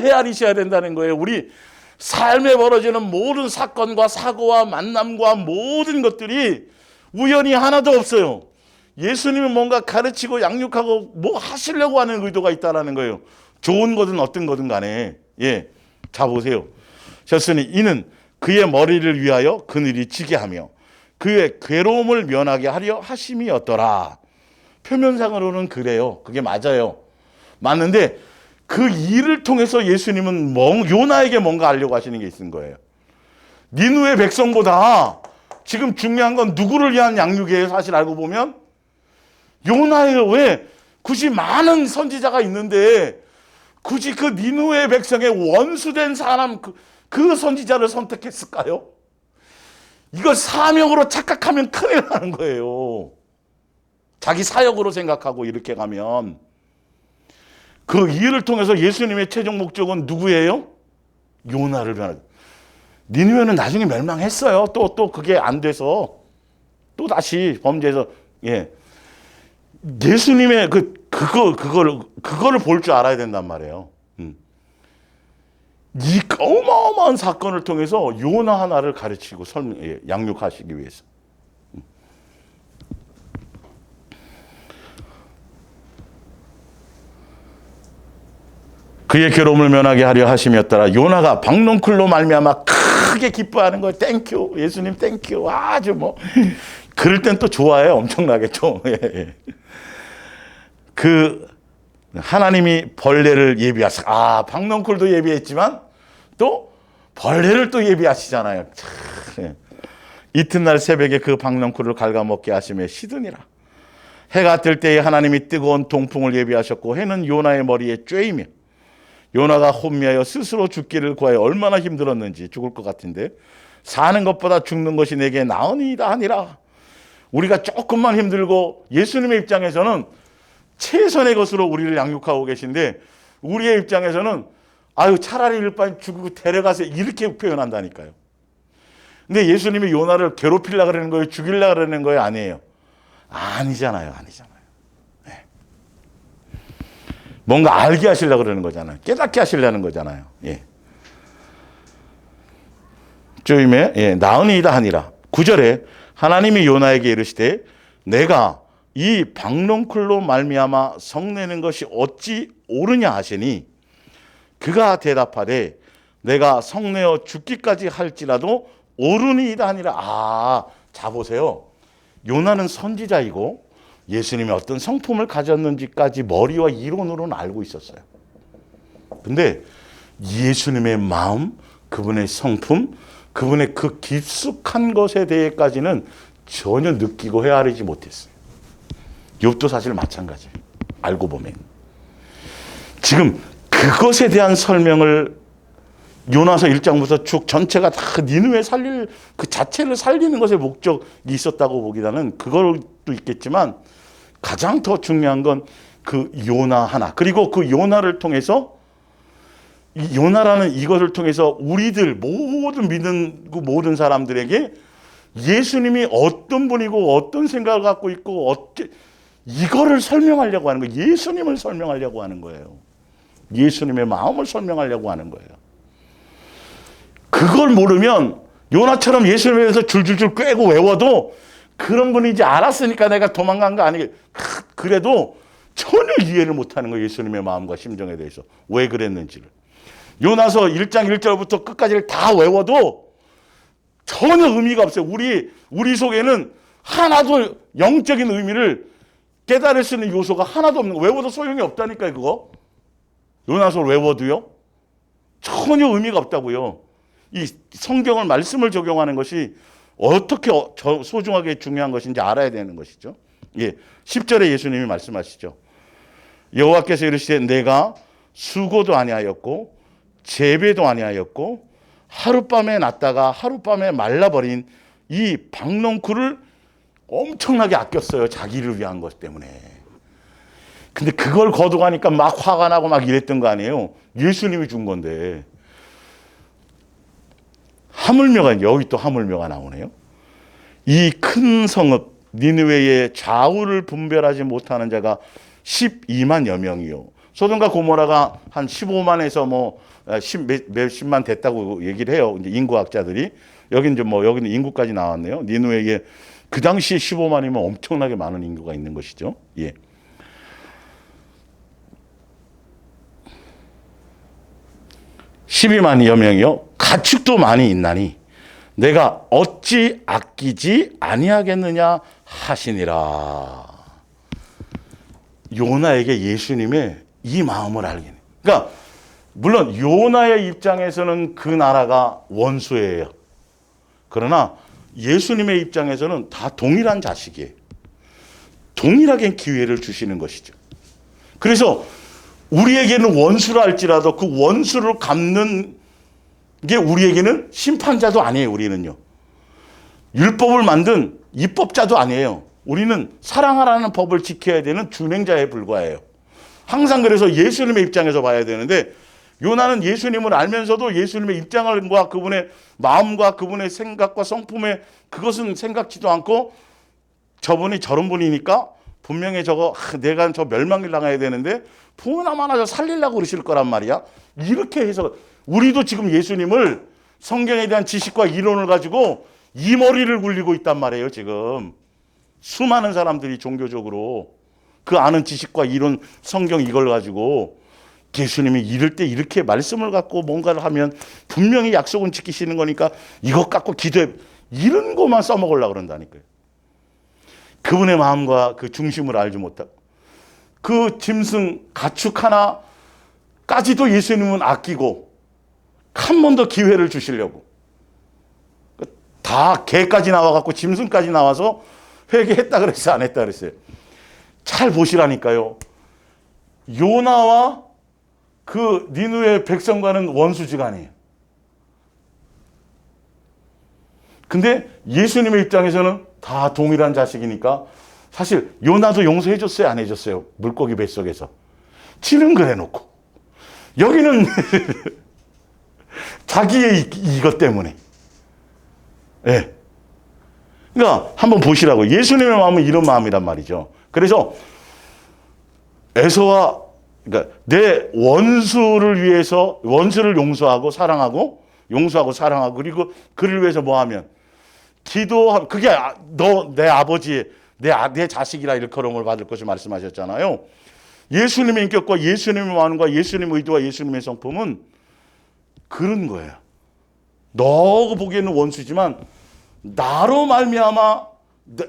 A: 헤아리셔야 된다는 거예요. 우리 삶에 벌어지는 모든 사건과 사고와 만남과 모든 것들이 우연히 하나도 없어요. 예수님은 뭔가 가르치고 양육하고 뭐 하시려고 하는 의도가 있다는 거예요. 좋은 거든 어떤 거든 간에. 예. 자 보세요. 셨으니 이는 그의 머리를 위하여 그늘이 지게 하며 그의 괴로움을 면하게 하려 하심이었더라. 표면상으로는 그래요. 그게 맞아요. 맞는데 그 일을 통해서 예수님은 요나에게 뭔가 하려고 하시는 게 있는 거예요. 니느웨 백성보다 지금 중요한 건 누구를 위한 양육이에요. 사실 알고 보면 요나예요. 왜? 굳이 많은 선지자가 있는데 굳이 그 니느웨 백성의 원수된 사람 그 선지자를 선택했을까요? 이걸 사명으로 착각하면 큰일 나는 거예요. 자기 사역으로 생각하고 이렇게 가면 그 일을 통해서 예수님의 최종 목적은 누구예요? 요나를 변하다. 니느웨는 나중에 멸망했어요. 또 그게 안 돼서 또 다시 범죄해서 예. 예수님의 그거를 볼 줄 알아야 된단 말이에요. 이 어마어마한 사건을 통해서 요나 하나를 가르치고 양육하시기 위해서. 그의 괴로움을 면하게 하려 하심이었더라. 요나가 박농쿨로 말미암아 크게 기뻐하는 거예요. 땡큐 예수님 땡큐 아주 뭐 그럴 땐 또 좋아해요. 엄청나게 좀. 그 하나님이 벌레를 예비하사 박농쿨도 예비했지만 또 벌레를 또 예비하시잖아요. 이튿날 새벽에 그 박농쿨을 갉아먹게 하심에 시드니라. 해가 뜰 때에 하나님이 뜨거운 동풍을 예비하셨고 해는 요나의 머리에 쬐이며 요나가 혼미하여 스스로 죽기를 구하여 얼마나 힘들었는지 죽을 것 같은데 사는 것보다 죽는 것이 내게 나으니이다 하니라. 우리가 조금만 힘들고 예수님의 입장에서는 최선의 것으로 우리를 양육하고 계신데 우리의 입장에서는 차라리 일반 죽고 데려가서 이렇게 표현한다니까요. 근데 예수님이 요나를 괴롭히려고 그러는 거예요? 죽이려고 그러는 거예요? 아니에요. 아니잖아요. 네. 뭔가 알게 하시려고 그러는 거잖아요. 깨닫게 하시려는 거잖아요. 예. 쪼임에 나으니이다 하니라. 9절에 하나님이 요나에게 이르시되 내가 이 박농쿨로 말미암아 성내는 것이 어찌 옳으냐 하시니 그가 대답하되 내가 성내어 죽기까지 할지라도 옳으니이다 하니라. 자 보세요. 요나는 선지자이고 예수님이 어떤 성품을 가졌는지까지 머리와 이론으로는 알고 있었어요. 근데 예수님의 마음, 그분의 성품, 그분의 그 깊숙한 것에 대해까지는 전혀 느끼고 헤아리지 못했어요. 욥도 사실 마찬가지예요. 알고 보면. 지금 그것에 대한 설명을 요나서 1장부터 쭉 전체가 다 니느웨 살릴 그 자체를 살리는 것에 목적이 있었다고 보기보다는 그걸도 있겠지만 가장 더 중요한 건 그 요나 하나, 그리고 그 요나를 통해서 이 요나라는 이것을 통해서 우리들 모든 믿는 모든 사람들에게 예수님이 어떤 분이고 어떤 생각을 갖고 있고 이거를 설명하려고 하는 거예요. 예수님을 설명하려고 하는 거예요. 예수님의 마음을 설명하려고 하는 거예요. 그걸 모르면 요나처럼 예수님에 대해서 줄줄줄 꿰고 외워도 그런 분인지 알았으니까 내가 도망간 거 아니겠. 그래도 전혀 이해를 못하는 거예요. 예수님의 마음과 심정에 대해서 왜 그랬는지를. 요나서 1장 1절부터 끝까지를 다 외워도 전혀 의미가 없어요. 우리 속에는 하나도 영적인 의미를 깨달을 수 있는 요소가 하나도 없는 거예요. 외워도 소용이 없다니까요. 그거 요나서를 외워도요 전혀 의미가 없다고요. 이 성경을 말씀을 적용하는 것이 어떻게 소중하게 중요한 것인지 알아야 되는 것이죠. 예, 10절에 예수님이 말씀하시죠. 여호와께서 이르시되 내가 수고도 아니하였고 재배도 아니하였고 하룻밤에 났다가 하룻밤에 말라버린 이 박농쿨을 엄청나게 아꼈어요. 자기를 위한 것 때문에. 근데 그걸 거둬가니까 막 화가 나고 막 이랬던 거 아니에요. 예수님이 준 건데. 하물며가, 여기 또 하물며가 나오네요. 이 큰 성읍 니느웨의 좌우를 분별하지 못하는 자가 12만여 명이요. 소돔과 고모라가 한 15만에서 뭐 몇십만 됐다고 얘기를 해요. 이제 인구학자들이. 여긴 이제 뭐 여기는 인구까지 나왔네요. 니느웨에 그 당시에 15만이면 엄청나게 많은 인구가 있는 것이죠. 예. (12만여) 명이요. 가축도 많이 있나니 내가 어찌 아끼지 아니하겠느냐 하시니라. 요나에게 예수님의 이 마음을 알게. 그러니까 물론 요나의 입장에서는 그 나라가 원수예요. 그러나 예수님의 입장에서는 다 동일한 자식이에요. 동일하게 기회를 주시는 것이죠. 그래서 우리에게는 원수라 할지라도 그 원수를 갚는 게 우리에게는 심판자도 아니에요. 우리는요. 율법을 만든 입법자도 아니에요. 우리는 사랑하라는 법을 지켜야 되는 준행자에 불과해요. 항상 그래서 예수님의 입장에서 봐야 되는데 요나는 예수님을 알면서도 예수님의 입장과 그분의 마음과 그분의 생각과 성품에 그것은 생각지도 않고 저분이 저런 분이니까 분명히 내가 저 멸망을 당해야 되는데 부하나마나 저 살리려고 그러실 거란 말이야. 이렇게 해서 우리도 지금 예수님을 성경에 대한 지식과 이론을 가지고 이 머리를 굴리고 있단 말이에요. 지금 수많은 사람들이 종교적으로 그 아는 지식과 이론 성경 이걸 가지고 예수님이 이럴 때 이렇게 말씀을 갖고 뭔가를 하면 분명히 약속은 지키시는 거니까 이것 갖고 기도해, 이런 것만 써먹으려고 그런다니까요. 그분의 마음과 그 중심을 알지 못하고 그 짐승 가축 하나까지도 예수님은 아끼고 한 번 더 기회를 주시려고 다 개까지 나와갖고 짐승까지 나와서 회개했다 그랬어요, 안 했다 그랬어요? 잘 보시라니까요. 요나와 그 니느웨 백성과는 원수지간이에요. 근데 예수님의 입장에서는 다 동일한 자식이니까 사실 요나도 용서해 줬어요, 안 해줬어요? 물고기 뱃속에서 지는 그래 놓고 여기는 자기의 이것 때문에. 예. 그러니까 한번 보시라고. 예수님의 마음은 이런 마음이란 말이죠. 그래서 에서와, 그러니까 내 원수를 위해서 원수를 용서하고 사랑하고 그리고 그를 위해서 뭐 하면 기도하면 그게 너 내 아버지 내 자식이라 일컬음을 받을 것을 말씀하셨잖아요. 예수님의 인격과 예수님의 마음과 예수님의 의도와 예수님의 성품은 그런 거예요. 너 보기에는 원수지만 나로 말미암아,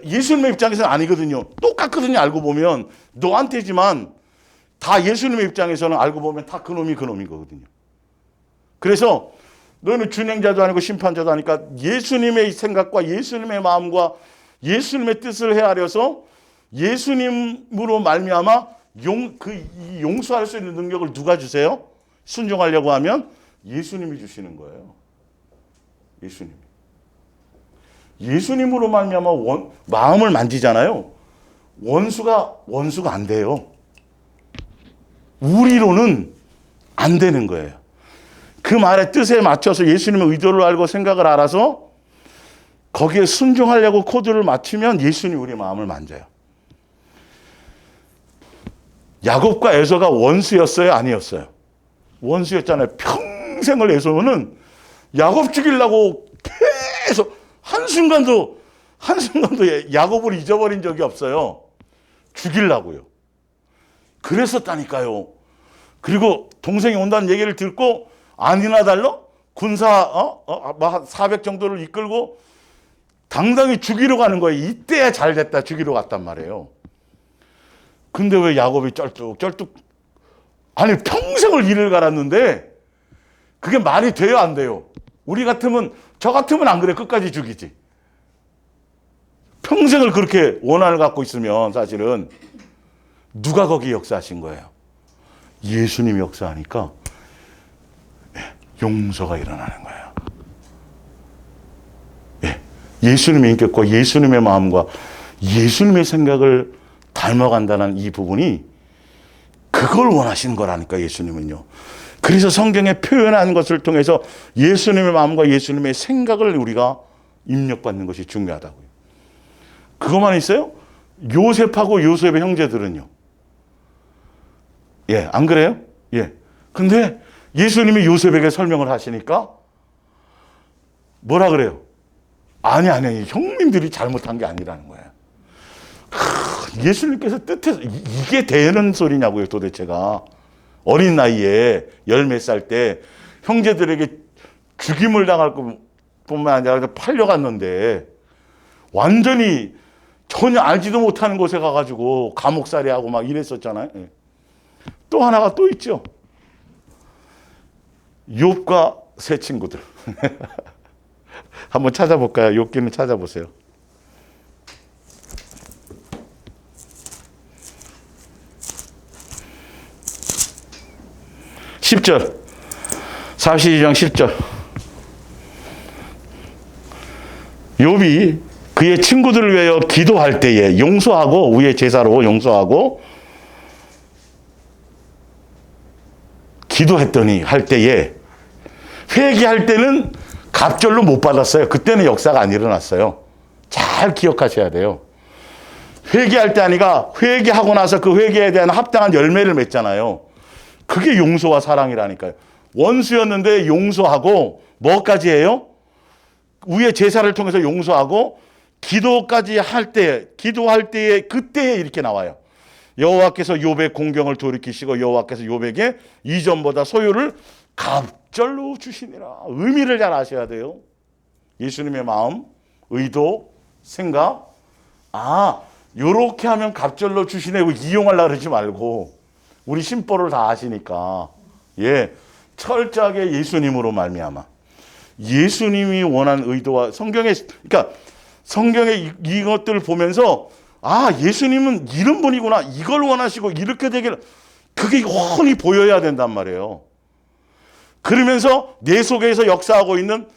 A: 예수님의 입장에서는 아니거든요. 똑같거든요. 알고 보면 너한테지만 다 예수님의 입장에서는 알고 보면 다 그놈이 거거든요. 그래서 너희는 준행자도 아니고 심판자도 아니까 예수님의 생각과 예수님의 마음과 예수님의 뜻을 헤아려서 예수님으로 말미암아 용서할 수 있는 능력을 누가 주세요? 순종하려고 하면 예수님이 주시는 거예요. 예수님으로 말미암아 마음을 만지잖아요. 원수가 안 돼요. 우리로는 안 되는 거예요. 그 말의 뜻에 맞춰서 예수님의 의도를 알고 생각을 알아서 거기에 순종하려고 코드를 맞추면 예수님이 우리 마음을 만져요. 야곱과 에서가 원수였어요? 아니었어요? 원수였잖아요. 평생을 에서는 야곱 죽이려고 계속 한순간도 야곱을 잊어버린 적이 없어요. 죽이려고요. 그랬었다니까요. 그리고 동생이 온다는 얘기를 듣고 아니나 달러 군사 400 정도를 이끌고 당당히 죽이러 가는 거예요. 이때야 잘 됐다 죽이러 갔단 말이에요. 근데 왜 야곱이 쩔뚝 아니 평생을 일을 갈았는데 그게 말이 돼요 안 돼요? 저 같으면 안 그래. 끝까지 죽이지. 평생을 그렇게 원한을 갖고 있으면 사실은 누가 거기 역사하신 거예요? 예수님이 역사하니까 용서가 일어나는 거예요. 예수님의 인격과 예수님의 마음과 예수님의 생각을 닮아간다는 이 부분이 그걸 원하시는 거라니까 예수님은요. 그래서 성경에 표현한 것을 통해서 예수님의 마음과 예수님의 생각을 우리가 입력받는 것이 중요하다고요. 그것만 있어요? 요셉하고 요셉의 형제들은요. 안 그래요? 근데 예수님이 요셉에게 설명을 하시니까 뭐라 그래요? 아니, 형님들이 잘못한 게 아니라는 거예요. 예수님께서 뜻해서 이게 되는 소리냐고요, 도대체가. 어린 나이에 10몇 살 때 형제들에게 죽임을 당할 뿐만 아니라 팔려갔는데 완전히 전혀 알지도 못하는 곳에 가가지고 감옥살이하고 막 이랬었잖아요. 또 하나가 또 있죠. 욥과 세 친구들. 한번 찾아볼까요? 욥기는 찾아보세요. 10절. 42장 10절. 욥이 그의 친구들을 위하여 기도할 때에 용서하고 위에 제사로 용서하고 기도했더니 할 때에 회개할 때는 갑절로 못 받았어요. 그때는 역사가 안 일어났어요. 잘 기억하셔야 돼요. 회개할 때 아니라 회개하고 나서 그 회개에 대한 합당한 열매를 맺잖아요. 그게 용서와 사랑이라니까요. 원수였는데 용서하고 뭐까지 해요? 위에 제사를 통해서 용서하고 기도까지 기도할 때에 그때에 이렇게 나와요. 여호와께서 욥의 공경을 돌이키시고 여호와께서 욥에게 이전보다 소유를 갑절로 주시니라. 의미를 잘 아셔야 돼요. 예수님의 마음, 의도, 생각. 요렇게 하면 갑절로 주시네. 이용하려고 그러지 말고 우리 심보를 다 아시니까 철저하게 예수님으로 말미암아 예수님이 원한 의도와 성경에 이것들을 보면서 예수님은 이런 분이구나. 이걸 원하시고 이렇게 되기를 그게 훤히 보여야 된단 말이에요. 그러면서 내 속에서 역사하고 있는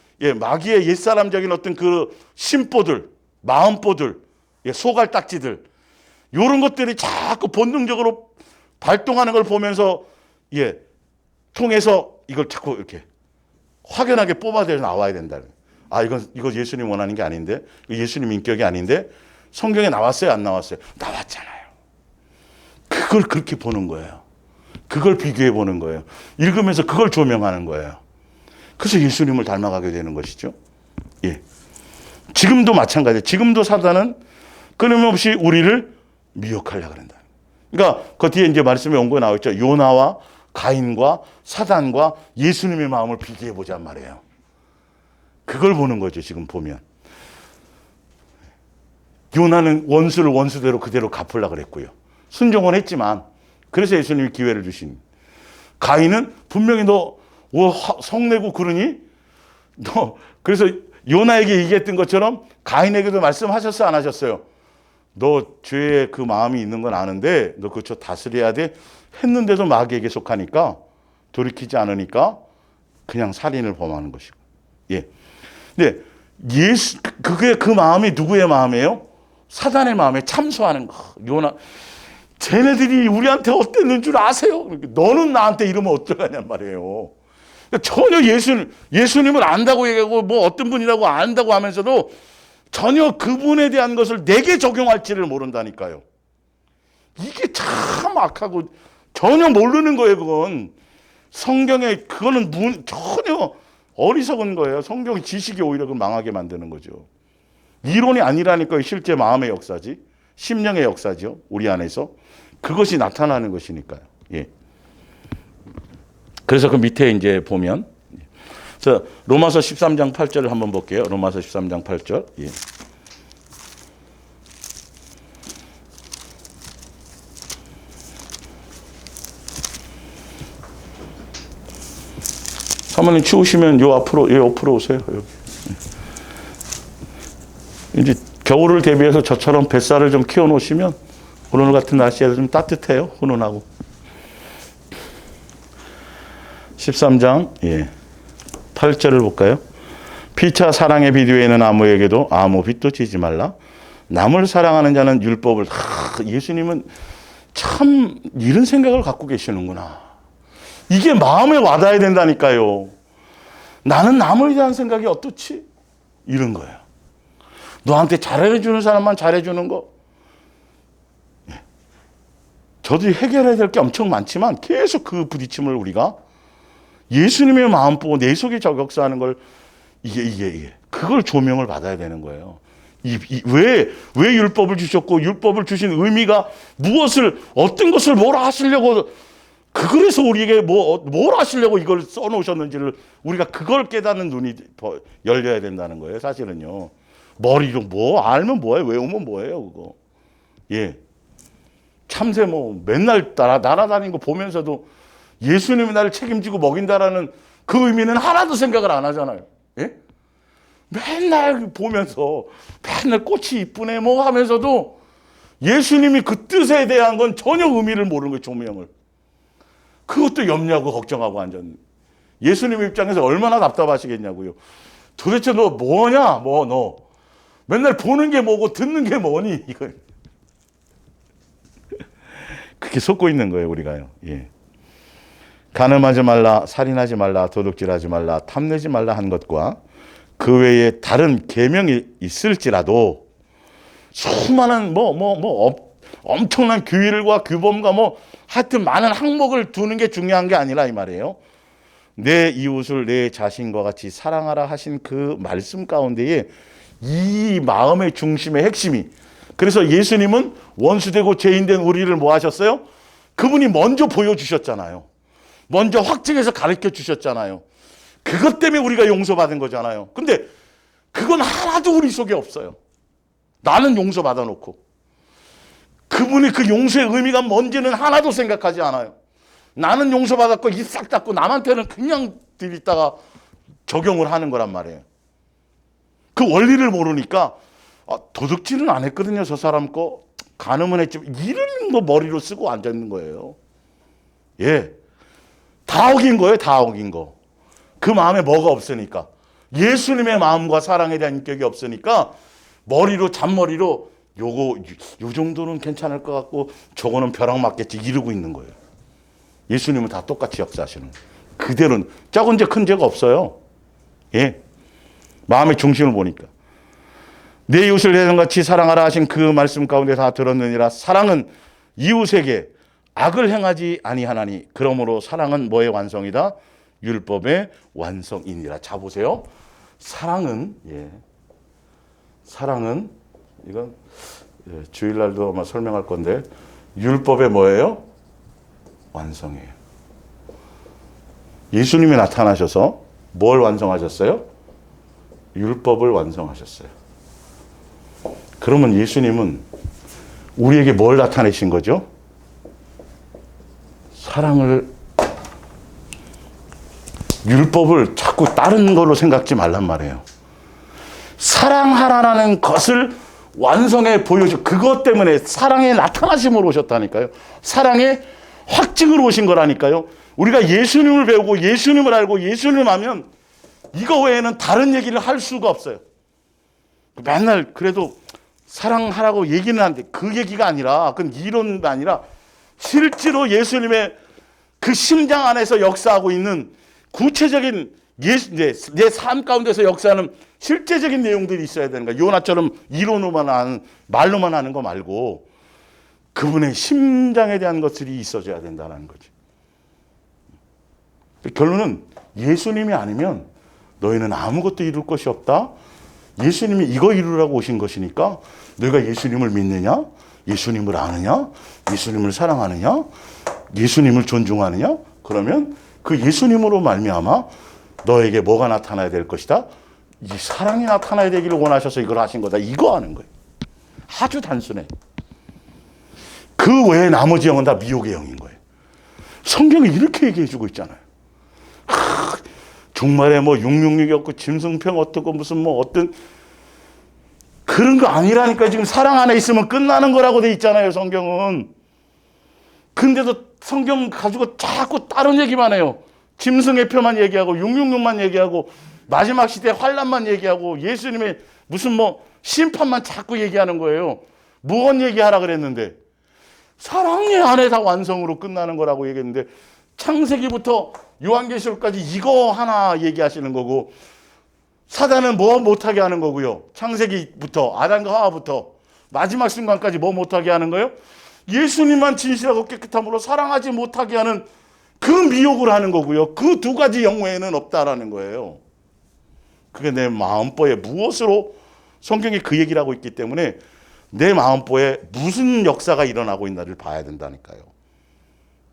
A: 마귀의 옛사람적인 어떤 그 심보들, 마음보들, 소갈딱지들 이런 것들이 자꾸 본능적으로 발동하는 걸 보면서 통해서 이걸 자꾸 이렇게 확연하게 뽑아내 나와야 된다. 이거 예수님 원하는 게 아닌데, 예수님 인격이 아닌데 성경에 나왔어요, 안 나왔어요? 나왔잖아요. 그걸 그렇게 보는 거예요. 그걸 비교해 보는 거예요. 읽으면서 그걸 조명하는 거예요. 그래서 예수님을 닮아가게 되는 것이죠. 지금도 마찬가지예요. 지금도 사단은 끊임없이 우리를 미혹하려고 한다. 그러니까 그 뒤에 이제 말씀에 온 거 나와 있죠. 요나와 가인과 사단과 예수님의 마음을 비교해 보자는 말이에요. 그걸 보는 거죠. 지금 보면 요나는 원수를 원수대로 그대로 갚으려고 그랬고요. 순종은 했지만 그래서 예수님이 기회를 주신. 가인은 분명히 너 성내고 그러니 너 그래서 요나에게 얘기했던 것처럼 가인에게도 말씀하셨어요, 안 하셨어요? 너 죄의 그 마음이 있는 건 아는데 너 그거 다스려야 돼 했는데도 마귀에게 속하니까 돌이키지 않으니까 그냥 살인을 범하는 것이고. 예. 근데 그게 그 마음이 누구의 마음이에요? 사단의 마음에 참소하는 거. 요나, 쟤네들이 우리한테 어땠는 줄 아세요? 너는 나한테 이러면 어떡하냔 말이에요. 전혀 예수님을 안다고 얘기하고 뭐 어떤 분이라고 안다고 하면서도 전혀 그분에 대한 것을 내게 적용할지를 모른다니까요. 이게 참 악하고 전혀 모르는 거예요, 그건. 성경에 그거는 전혀 어리석은 거예요. 성경의 지식이 오히려 그걸 망하게 만드는 거죠. 이론이 아니라니까요. 실제 마음의 역사지. 심령의 역사죠. 우리 안에서. 그것이 나타나는 것이니까요. 예. 그래서 그 밑에 이제 보면 자, 로마서 13장 8절을 한번 볼게요. 로마서 13장 8절. 예. 사모님 추우시면 요 앞으로 오세요. 여기. 이제 겨울을 대비해서 저처럼 뱃살을 좀 키워 놓으시면 오늘 같은 날씨에도 좀 따뜻해요. 훈훈하고. 13장 8절을 볼까요? 피차 사랑의 비디오에는 아무에게도 아무 빚도 지지 말라. 남을 사랑하는 자는 율법을 예수님은 참 이런 생각을 갖고 계시는구나. 이게 마음에 와닿아야 된다니까요. 나는 남을 대한 생각이 어떻지? 이런 거예요. 너한테 잘해주는 사람만 잘해주는 거. 저도 해결해야 될 게 엄청 많지만 계속 그 부딪힘을 우리가 예수님의 마음 보고 내 속에 저격사하는 걸 이게 그걸 조명을 받아야 되는 거예요. 왜 율법을 주셨고 율법을 주신 의미가 무엇을 어떤 것을 뭘 하시려고 그래서 우리에게 뭘 하시려고 이걸 써놓으셨는지를 우리가 그걸 깨닫는 눈이 열려야 된다는 거예요. 사실은요. 머리로 뭐 알면 뭐예요? 외우면 뭐예요? 그거. 예. 참새 맨날 날아다니는 거 보면서도 예수님이 나를 책임지고 먹인다라는 그 의미는 하나도 생각을 안 하잖아요. 예? 맨날 보면서 맨날 꽃이 이쁘네 하면서도 예수님이 그 뜻에 대한 건 전혀 의미를 모르는 거예요. 조명을. 그것도 염려하고 걱정하고 앉았는데 예수님 입장에서 얼마나 답답하시겠냐고요. 도대체 너 뭐냐? 너 맨날 보는 게 뭐고 듣는 게 뭐니? 이거 그렇게 속고 있는 거예요, 우리가요. 예. 간음하지 말라, 살인하지 말라, 도둑질하지 말라, 탐내지 말라 한 것과 그 외에 다른 계명이 있을지라도 수많은 엄청난 규율과 규범과 하여튼 많은 항목을 두는 게 중요한 게 아니라 이 말이에요. 내 이웃을 내 자신과 같이 사랑하라 하신 그 말씀 가운데에 이 마음의 중심의 핵심이 그래서 예수님은 원수되고 죄인된 우리를 뭐 하셨어요? 그분이 먼저 보여주셨잖아요. 먼저 확증해서 가르쳐 주셨잖아요. 그것 때문에 우리가 용서받은 거잖아요. 근데 그건 하나도 우리 속에 없어요. 나는 용서받아 놓고 그분이 그 용서의 의미가 뭔지는 하나도 생각하지 않아요. 나는 용서받았고 입 싹 닫고 남한테는 그냥 들이다가 적용을 하는 거란 말이에요. 그 원리를 모르니까 도둑질은 안 했거든요. 저 사람 거. 간음은 했지만 이런 거 머리로 쓰고 앉아있는 거예요. 예. 다 어긴 거예요. 다 어긴 거. 그 마음에 뭐가 없으니까. 예수님의 마음과 사랑에 대한 인격이 없으니까 잔머리로 요 정도는 괜찮을 것 같고 저거는 벼락 맞겠지 이러고 있는 거예요. 예수님은 다 똑같이 역사하시는 거예요. 그대로는 작은 죄 큰 죄가 없어요. 예. 마음의 중심을 보니까. 내 이웃을 내 자신같이 사랑하라 하신 그 말씀 가운데 다 들었느니라. 사랑은 이웃에게 악을 행하지 아니하나니 그러므로 사랑은 뭐의 완성이다? 율법의 완성이니라. 자 보세요. 사랑은 이건 주일날도 아마 설명할 건데 율법의 뭐예요? 완성이에요. 예수님이 나타나셔서 뭘 완성하셨어요? 율법을 완성하셨어요. 그러면 예수님은 우리에게 뭘 나타내신 거죠? 사랑을, 율법을 자꾸 다른 걸로 생각지 말란 말이에요. 사랑하라는 것을 완성해 보여줘. 그것 때문에 사랑의 나타나심으로 오셨다니까요. 사랑의 확증으로 오신 거라니까요. 우리가 예수님을 배우고 예수님을 알고 예수님을 하면 이거 외에는 다른 얘기를 할 수가 없어요. 맨날 그래도 사랑하라고 얘기는 하는데 그 얘기가 아니라, 그건 이론이 아니라 실제로 예수님의 그 심장 안에서 역사하고 있는 구체적인 내 삶 가운데서 역사하는 실제적인 내용들이 있어야 되는 거야. 요나처럼 이론으로만 하는, 말로만 하는 거 말고 그분의 심장에 대한 것들이 있어져야 된다는 거지. 결론은 예수님이 아니면 너희는 아무것도 이룰 것이 없다. 예수님이 이거 이루라고 오신 것이니까 너희가 예수님을 믿느냐? 예수님을 아느냐? 예수님을 사랑하느냐? 예수님을 존중하느냐? 그러면 그 예수님으로 말미암아 너에게 뭐가 나타나야 될 것이다? 이 사랑이 나타나야 되기를 원하셔서 이걸 하신 거다. 이거 하는 거예요. 아주 단순해. 그 외에 나머지 영은 다 미혹의 영인 거예요. 성경이 이렇게 얘기해 주고 있잖아요. 종말에 뭐 666이 없고 짐승평 어떻고 무슨 뭐 어떤 그런 거 아니라니까. 지금 사랑 안에 있으면 끝나는 거라고 돼 있잖아요, 성경은. 근데도 성경 가지고 자꾸 다른 얘기만 해요. 짐승의 표만 얘기하고 666만 얘기하고 마지막 시대 환란만 얘기하고 예수님의 무슨 뭐 심판만 자꾸 얘기하는 거예요. 무언 얘기하라 그랬는데 사랑의 안에 다 완성으로 끝나는 거라고 얘기했는데 창세기부터 요한계시록까지 이거 하나 얘기하시는 거고 사단은 뭐 못하게 하는 거고요. 창세기부터 아담과 하와부터 마지막 순간까지 뭐 못하게 하는 거예요? 예수님만 진실하고 깨끗함으로 사랑하지 못하게 하는 그 미혹을 하는 거고요. 그 두 가지 영 외에는 없다라는 거예요. 그게 내 마음보에 무엇으로 성경이 그 얘기를 하고 있기 때문에 내 마음보에 무슨 역사가 일어나고 있나를 봐야 된다니까요.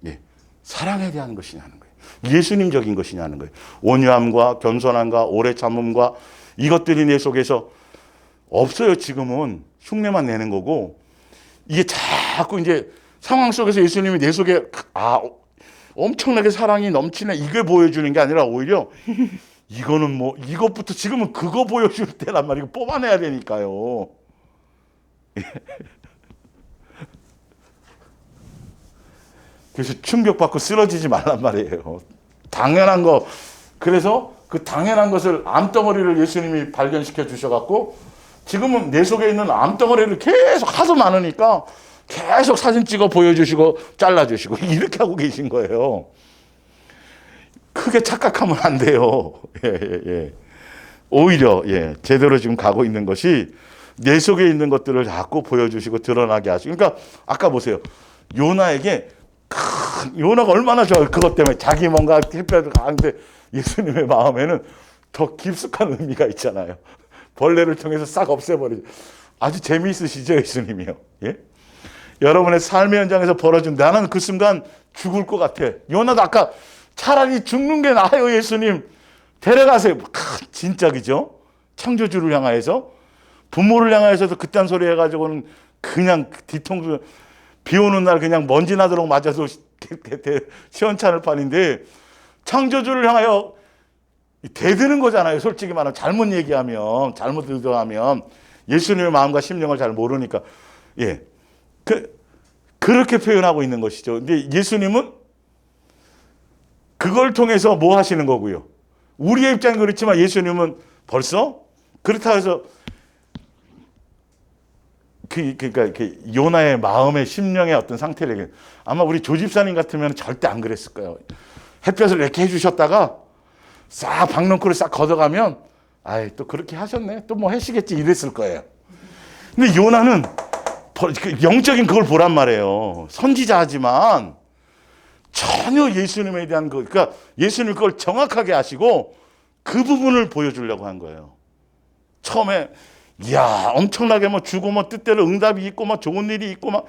A: 예, 사랑에 대한 것이냐는 거예요. 예수님적인 것이냐는 거예요. 온유함과 겸손함과 오래 참음과 이것들이 내 속에서 없어요. 지금은 흉내만 내는 거고 이게 자꾸 이제 상황 속에서 예수님이 내 속에 엄청나게 사랑이 넘치네 이걸 보여주는 게 아니라 오히려 이거는 뭐 이것부터 지금은 그거 보여줄 때란 말이고 뽑아내야 되니까요. 그래서 충격받고 쓰러지지 말란 말이에요. 당연한 거. 그래서 그 당연한 것을 암덩어리를 예수님이 발견시켜 주셔갖고 지금은 내 속에 있는 암덩어리를 계속 하도 많으니까 계속 사진 찍어 보여주시고 잘라주시고 이렇게 하고 계신 거예요. 크게 착각하면 안 돼요. 예. 오히려 제대로 지금 가고 있는 것이 내 속에 있는 것들을 자꾸 보여주시고 드러나게 하시고. 그러니까 아까 보세요. 요나에게 요나가 얼마나 좋아요. 그것 때문에 자기 뭔가 햇볕을 가는데 예수님의 마음에는 더 깊숙한 의미가 있잖아요. 벌레를 통해서 싹 없애버리죠. 아주 재미있으시죠, 예수님이요. 예? 여러분의 삶의 현장에서 벌어진 나는 그 순간 죽을 것 같아. 요나도 아까 차라리 죽는 게 나아요, 예수님. 데려가세요. 진짜 그죠? 창조주를 향하여서 부모를 향하여서도 그딴 소리 해가지고는 그냥 뒤통수 비 오는 날 그냥 먼지 나도록 맞아서 시원찮을 판인데 창조주를 향하여 대드는 거잖아요. 솔직히 말하면 잘못 얘기하면 잘못 의도하면 예수님의 마음과 심령을 잘 모르니까 그렇게 표현하고 있는 것이죠. 근데 예수님은 그걸 통해서 뭐 하시는 거고요. 우리의 입장은 그렇지만 예수님은 벌써 그렇다 해서 그러니까 요나의 마음의 심령의 어떤 상태를 얘기해요. 아마 우리 조 집사님 같으면 절대 안 그랬을 거예요. 햇볕을 이렇게 해주셨다가 싹 박넝쿨을 싹 걷어가면 또 그렇게 하셨네. 또 뭐 하시겠지 이랬을 거예요. 근데 요나는 영적인 그걸 보란 말이에요. 선지자지만 전혀 예수님에 대한 그러니까 예수님 그걸 정확하게 아시고 그 부분을 보여주려고 한 거예요. 처음에 이야 엄청나게 뭐 주고 뭐 뜻대로 응답이 있고 뭐 좋은 일이 있고 막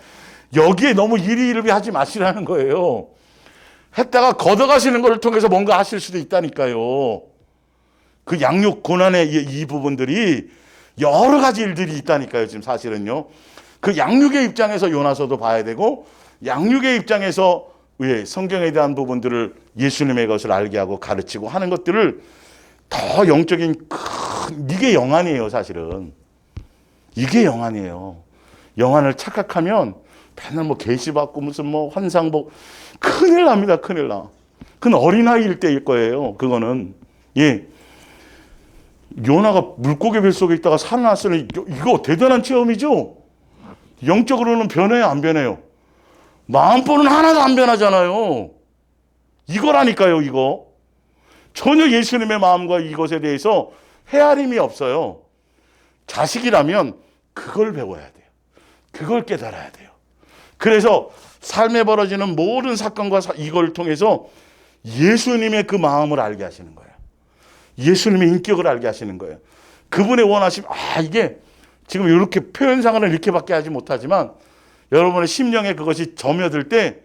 A: 여기에 너무 이리이리 하지 마시라는 거예요. 했다가 걷어가시는 걸 통해서 뭔가 하실 수도 있다니까요. 그 양육 고난의 이 부분들이 여러 가지 일들이 있다니까요. 지금 사실은요. 그 양육의 입장에서 요나서도 봐야 되고 양육의 입장에서 왜 성경에 대한 부분들을 예수님의 것을 알게 하고 가르치고 하는 것들을 더 영적인 이게 영안이에요. 사실은 이게 영안이에요. 영안을 착각하면 맨날 뭐 계시 받고 무슨 뭐 환상 보고 큰일 납니다. 큰일 나. 그건 어린아이일 때일 거예요. 그거는. 예. 요나가 물고기 뱃속에 있다가 살아났으니 이거 대단한 체험이죠. 영적으로는 변해요, 안 변해요? 마음보는 하나도 안 변하잖아요. 이거라니까요, 이거. 전혀 예수님의 마음과 이것에 대해서 헤아림이 없어요. 자식이라면 그걸 배워야 돼요. 그걸 깨달아야 돼요. 그래서 삶에 벌어지는 모든 사건과 이걸 통해서 예수님의 그 마음을 알게 하시는 거예요. 예수님의 인격을 알게 하시는 거예요. 그분의 원하심, 이게 지금 이렇게 표현상을 이렇게밖에 하지 못하지만 여러분의 심령에 그것이 점여들 때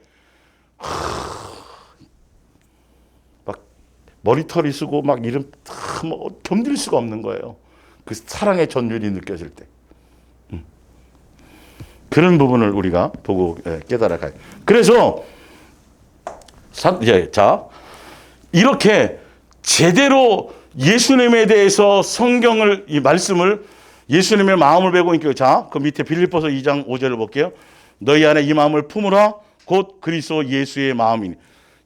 A: 막 머리털이 쓰고 막 이름 뭐 견딜 수가 없는 거예요. 그 사랑의 전율이 느껴질 때. 그런 부분을 우리가 보고 깨달아 가요. 그래서 자, 이렇게 제대로 예수님에 대해서 성경을, 이 말씀을 예수님의 마음을 배우고 있고, 자, 그 밑에 빌립보서 2장 5절을 볼게요. 너희 안에 이 마음을 품으라 곧 그리스도 예수의 마음이니.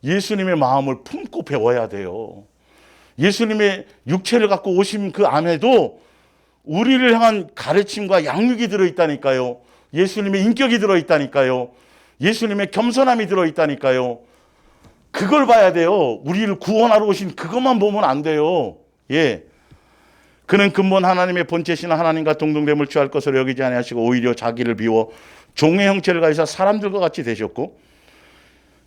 A: 예수님의 마음을 품고 배워야 돼요. 예수님의 육체를 갖고 오신 그 안에도 우리를 향한 가르침과 양육이 들어있다니까요. 예수님의 인격이 들어있다니까요. 예수님의 겸손함이 들어있다니까요. 그걸 봐야 돼요. 우리를 구원하러 오신 그것만 보면 안 돼요. 예. 그는 근본 하나님의 본체시나 하나님과 동등됨을 취할 것으로 여기지 아니하시고 오히려 자기를 비워 종의 형체를 가지사 사람들과 같이 되셨고,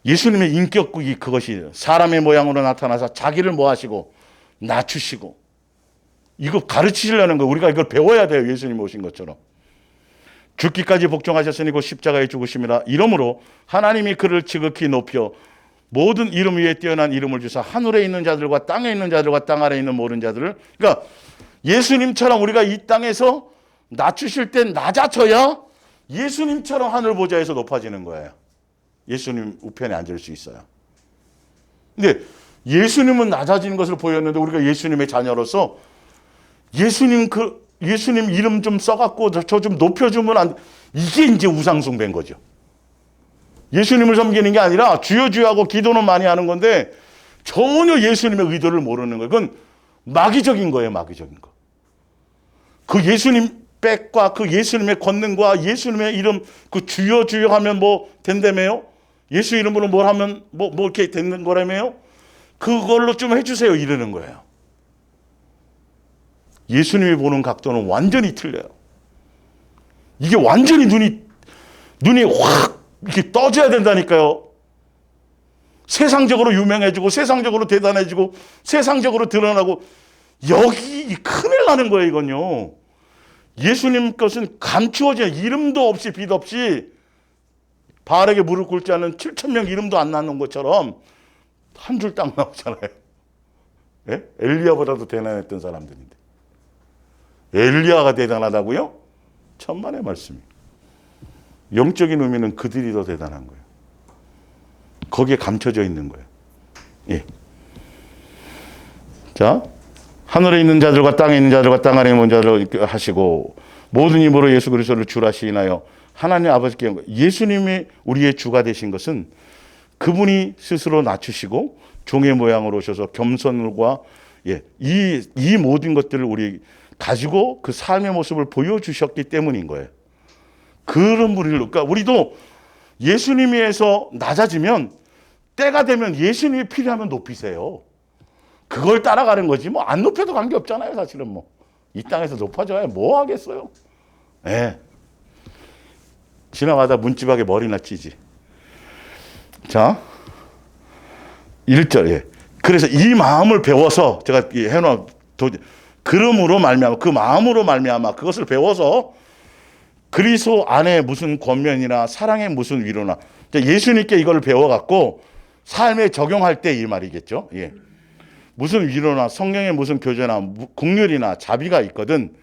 A: 예수님의 인격이 그것이 사람의 모양으로 나타나서 자기를 뭐 하시고 낮추시고, 이거 가르치시려는 거, 우리가 이걸 배워야 돼요. 예수님 오신 것처럼. 죽기까지 복종하셨으니 곧 십자가에 죽으심이라. 이러므로 하나님이 그를 지극히 높여 모든 이름 위에 뛰어난 이름을 주사 하늘에 있는 자들과 땅에 있는 자들과 땅 아래에 있는 모든 자들을, 그러니까 예수님처럼 우리가 이 땅에서 낮추실 땐 낮아져야 예수님처럼 하늘 보좌에서 높아지는 거예요. 예수님 우편에 앉을 수 있어요. 근데 예수님은 낮아지는 것을 보였는데 우리가 예수님의 자녀로서 예수님 이름 좀 써갖고 저 좀 높여주면 안 돼. 이게 이제 우상숭배인 거죠. 예수님을 섬기는 게 아니라 주여 주여 하고 기도는 많이 하는 건데 전혀 예수님의 의도를 모르는 거예요. 그건 마귀적인 거예요. 마귀적인 거. 그 예수님 백과 그 예수님의 권능과 예수님의 이름 그 주여 주여 하면 뭐 된다며요? 예수 이름으로 뭘 하면 뭐 이렇게 되는 거라며요? 그걸로 좀 해주세요 이러는 거예요. 예수님이 보는 각도는 완전히 틀려요. 이게 완전히 눈이 확 이렇게 떠져야 된다니까요. 세상적으로 유명해지고 세상적으로 대단해지고 세상적으로 드러나고, 여기 큰일 나는 거예요. 이건요. 예수님 것은 감추어져, 이름도 없이 빛 없이 바알에게 무릎 꿇지 않은 7,000명 이름도 안 나는 것처럼 한 줄 딱 나오잖아요. 예? 엘리야보다도 대단했던 사람들인데. 엘리야가 대단하다고요? 천만의 말씀이에요. 영적인 의미는 그들이 더 대단한 거예요. 거기에 감춰져 있는 거예요. 예. 자, 하늘에 있는 자들과 땅에 있는 자들과 땅 아래에 있는 자들을 하시고 모든 힘으로 예수 그리스도를 주라 시인하여 하나님 아버지께, 예수님이 우리의 주가 되신 것은 그분이 스스로 낮추시고 종의 모양으로 오셔서 겸손과 이 모든 것들을 우리 가지고 그 삶의 모습을 보여주셨기 때문인 거예요. 그런 우리를, 그러니까 우리도 예수님에 의해서 낮아지면 때가 되면 예수님이 필요하면 높이세요. 그걸 따라가는 거지 뭐 안 높여도 관계없잖아요. 사실은 뭐 이 땅에서 높아져야 뭐 하겠어요. 예. 지나가다 문지박에 머리나 찌지. 자 1절. 예. 그래서 이 마음을 배워서 제가 해놓은 그름으로 말미암아, 그 마음으로 말미암아 그것을 배워서 그리스도 안에 무슨 권면이나 사랑의 무슨 위로나, 예수님께 이걸 배워갖고 삶에 적용할 때 이 말이겠죠. 예. 무슨 위로나 성령의 무슨 교제나 긍휼이나 자비가 있거든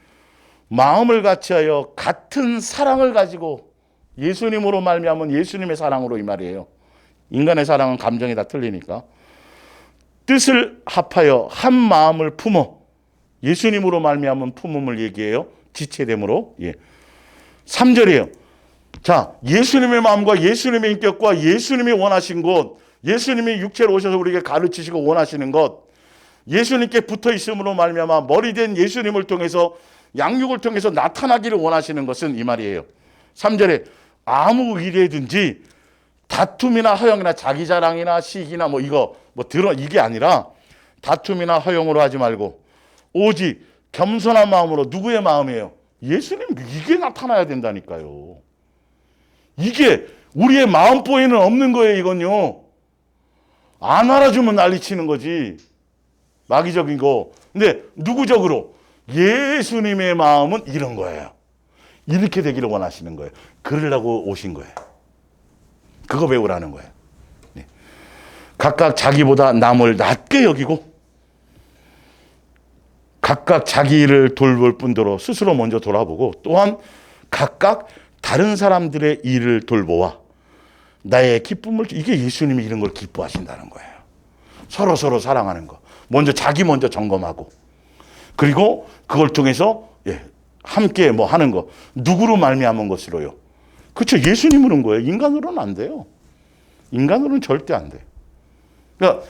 A: 마음을 같이하여 같은 사랑을 가지고, 예수님으로 말미암은 예수님의 사랑으로 이 말이에요. 인간의 사랑은 감정이 다 틀리니까. 뜻을 합하여 한 마음을 품어. 예수님으로 말미암은 품음을 얘기해요. 지체됨으로. 예. 3절이에요. 자, 예수님의 마음과 예수님의 인격과 예수님이 원하신 것, 예수님이 육체로 오셔서 우리에게 가르치시고 원하시는 것, 예수님께 붙어 있음으로 말미암아 머리된 예수님을 통해서 양육을 통해서 나타나기를 원하시는 것은 이 말이에요. 3절에 아무 일이든지 다툼이나 허영이나 자기 자랑이나 시기나 이게 아니라 다툼이나 허영으로 하지 말고 오직 겸손한 마음으로. 누구의 마음이에요? 예수님. 이게 나타나야 된다니까요. 이게 우리의 마음보에는 없는 거예요. 이건요. 안 알아주면 난리치는 거지. 마귀적인 거. 근데 누구적으로? 예수님의 마음은 이런 거예요. 이렇게 되기를 원하시는 거예요. 그러려고 오신 거예요. 그거 배우라는 거예요. 네. 각각 자기보다 남을 낮게 여기고 각각 자기 일을 돌볼 뿐더러 스스로 먼저 돌아보고 또한 각각 다른 사람들의 일을 돌보아 나의 기쁨을, 이게 예수님이 이런 걸 기뻐하신다는 거예요. 서로 사랑하는 거. 자기 먼저 점검하고 그리고 그걸 통해서 함께 하는 거. 누구로 말미암은 것으로요? 그렇죠. 예수님으로는 거예요. 인간으로는 안 돼요. 인간으로는 절대 안 돼요. 그러니까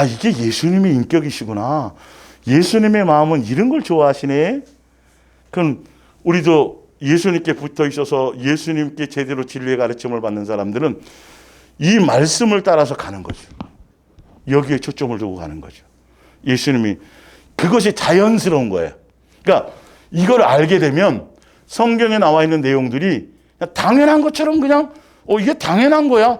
A: 이게 예수님의 인격이시구나. 예수님의 마음은 이런 걸 좋아하시네. 그럼 우리도 예수님께 붙어 있어서 예수님께 제대로 진리의 가르침을 받는 사람들은 이 말씀을 따라서 가는 거죠. 여기에 초점을 두고 가는 거죠. 예수님이 그것이 자연스러운 거예요. 그러니까 이걸 알게 되면 성경에 나와 있는 내용들이 그냥 당연한 것처럼 그냥 이게 당연한 거야.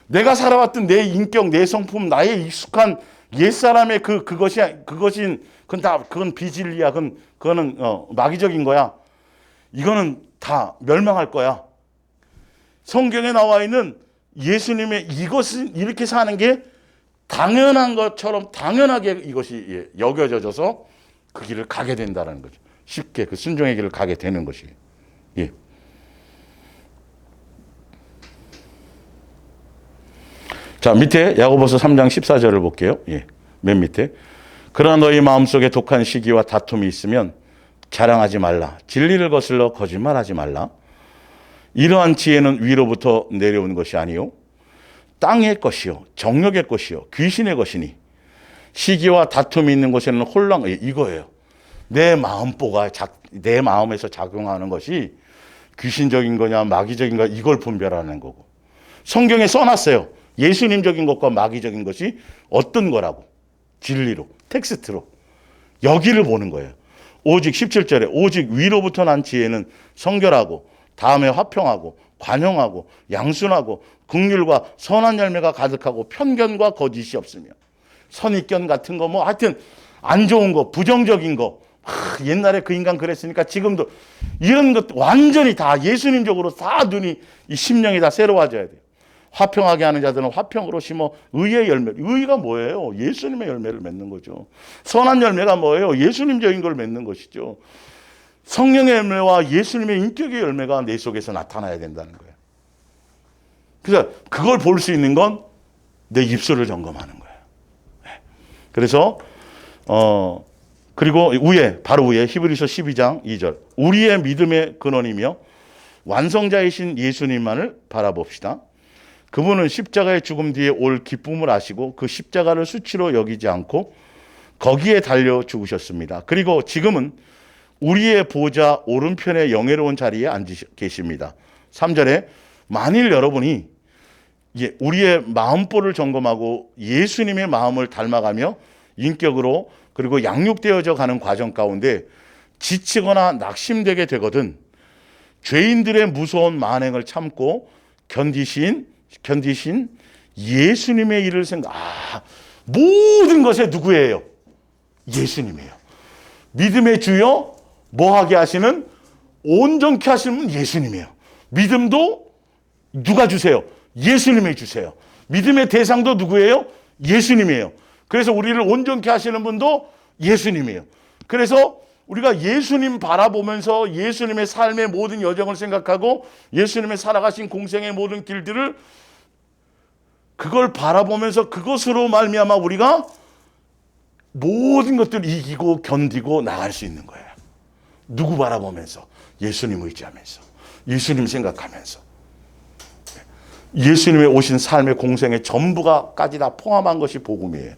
A: 내가 살아왔던 내 인격, 내 성품, 나의 익숙한 옛사람의 그건 비진리야. 그거는 마귀적인 거야. 이거는 다 멸망할 거야. 성경에 나와 있는 예수님의 이것은 이렇게 사는 게 당연한 것처럼 당연하게 이것이 여겨져서 그 길을 가게 된다는 거죠. 쉽게 그 순종의 길을 가게 되는 것이에요. 예. 자, 밑에 야고보서 3장 14절을 볼게요. 예. 맨 밑에. 그러나 너희 마음속에 독한 시기와 다툼이 있으면 자랑하지 말라. 진리를 거슬러 거짓말하지 말라. 이러한 지혜는 위로부터 내려온 것이 아니요 땅의 것이요 정욕의 것이요 귀신의 것이니 시기와 다툼이 있는 곳에는 혼란. 이거예요. 내 마음보가 내 마음에서 작용하는 것이 귀신적인 거냐 마귀적인 거냐 이걸 분별하는 거고. 성경에 써놨어요. 예수님적인 것과 마귀적인 것이 어떤 거라고. 진리로 텍스트로 여기를 보는 거예요. 오직 17절에 오직 위로부터 난 지혜는 성결하고 다음에 화평하고 관용하고 양순하고 긍휼과 선한 열매가 가득하고 편견과 거짓이 없으며 선입견 같은 거 하여튼 안 좋은 거 부정적인 거 옛날에 그 인간 그랬으니까 지금도 이런 것 완전히 다 예수님적으로 다 눈이 이 심령이 다 새로워져야 돼요. 화평하게 하는 자들은 화평으로 심어 의의 열매. 의가 뭐예요? 예수님의 열매를 맺는 거죠. 선한 열매가 뭐예요? 예수님적인 걸 맺는 것이죠. 성령의 열매와 예수님의 인격의 열매가 내 속에서 나타나야 된다는 거예요. 그래서 그걸 볼 수 있는 건 내 입술을 점검하는 거예요. 그래서 그리고 바로 위에 히브리서 12장 2절 우리의 믿음의 근원이며 완성자이신 예수님만을 바라봅시다. 그분은 십자가의 죽음 뒤에 올 기쁨을 아시고 그 십자가를 수치로 여기지 않고 거기에 달려 죽으셨습니다. 그리고 지금은 우리의 보좌 오른편의 영예로운 자리에 앉으 계십니다. 3절에 만일 여러분이 우리의 마음보를 점검하고 예수님의 마음을 닮아가며 인격으로 그리고 양육되어져 가는 과정 가운데 지치거나 낙심되게 되거든 죄인들의 무서운 만행을 참고 견디신 예수님의 일을 모든 것에 누구예요? 예수님이에요. 믿음의 주여 뭐하게 하시는 온전케 하시는 분 예수님이에요. 믿음도 누가 주세요? 예수님이 주세요. 믿음의 대상도 누구예요? 예수님이에요. 그래서 우리를 온전케 하시는 분도 예수님이에요. 그래서 우리가 예수님 바라보면서 예수님의 삶의 모든 여정을 생각하고 예수님의 살아가신 공생의 모든 길들을 그걸 바라보면서 그것으로 말미암아 우리가 모든 것들을 이기고 견디고 나갈 수 있는 거예요. 누구 바라보면서? 예수님 의지하면서, 예수님 생각하면서, 예수님의 오신 삶의 공생의 전부가까지 다 포함한 것이 복음이에요.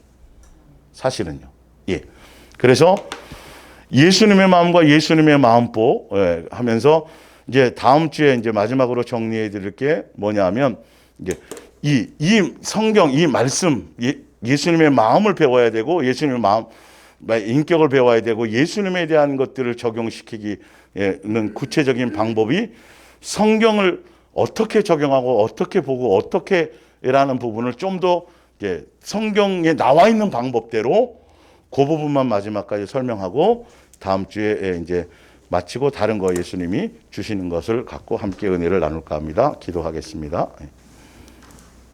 A: 사실은요. 예. 그래서 예수님의 마음과 예수님의 마음보 하면서 이제 다음 주에 이제 마지막으로 정리해 드릴 게 뭐냐면 이제 이 성경, 이 말씀, 예수님의 마음을 배워야 되고 예수님의 마음, 인격을 배워야 되고 예수님에 대한 것들을 적용시키기는 구체적인 방법이 성경을 어떻게 적용하고 어떻게 보고 어떻게라는 부분을 좀 더 성경에 나와 있는 방법대로 그 부분만 마지막까지 설명하고 다음 주에 이제 마치고 다른 거 예수님이 주시는 것을 갖고 함께 은혜를 나눌까 합니다. 기도하겠습니다.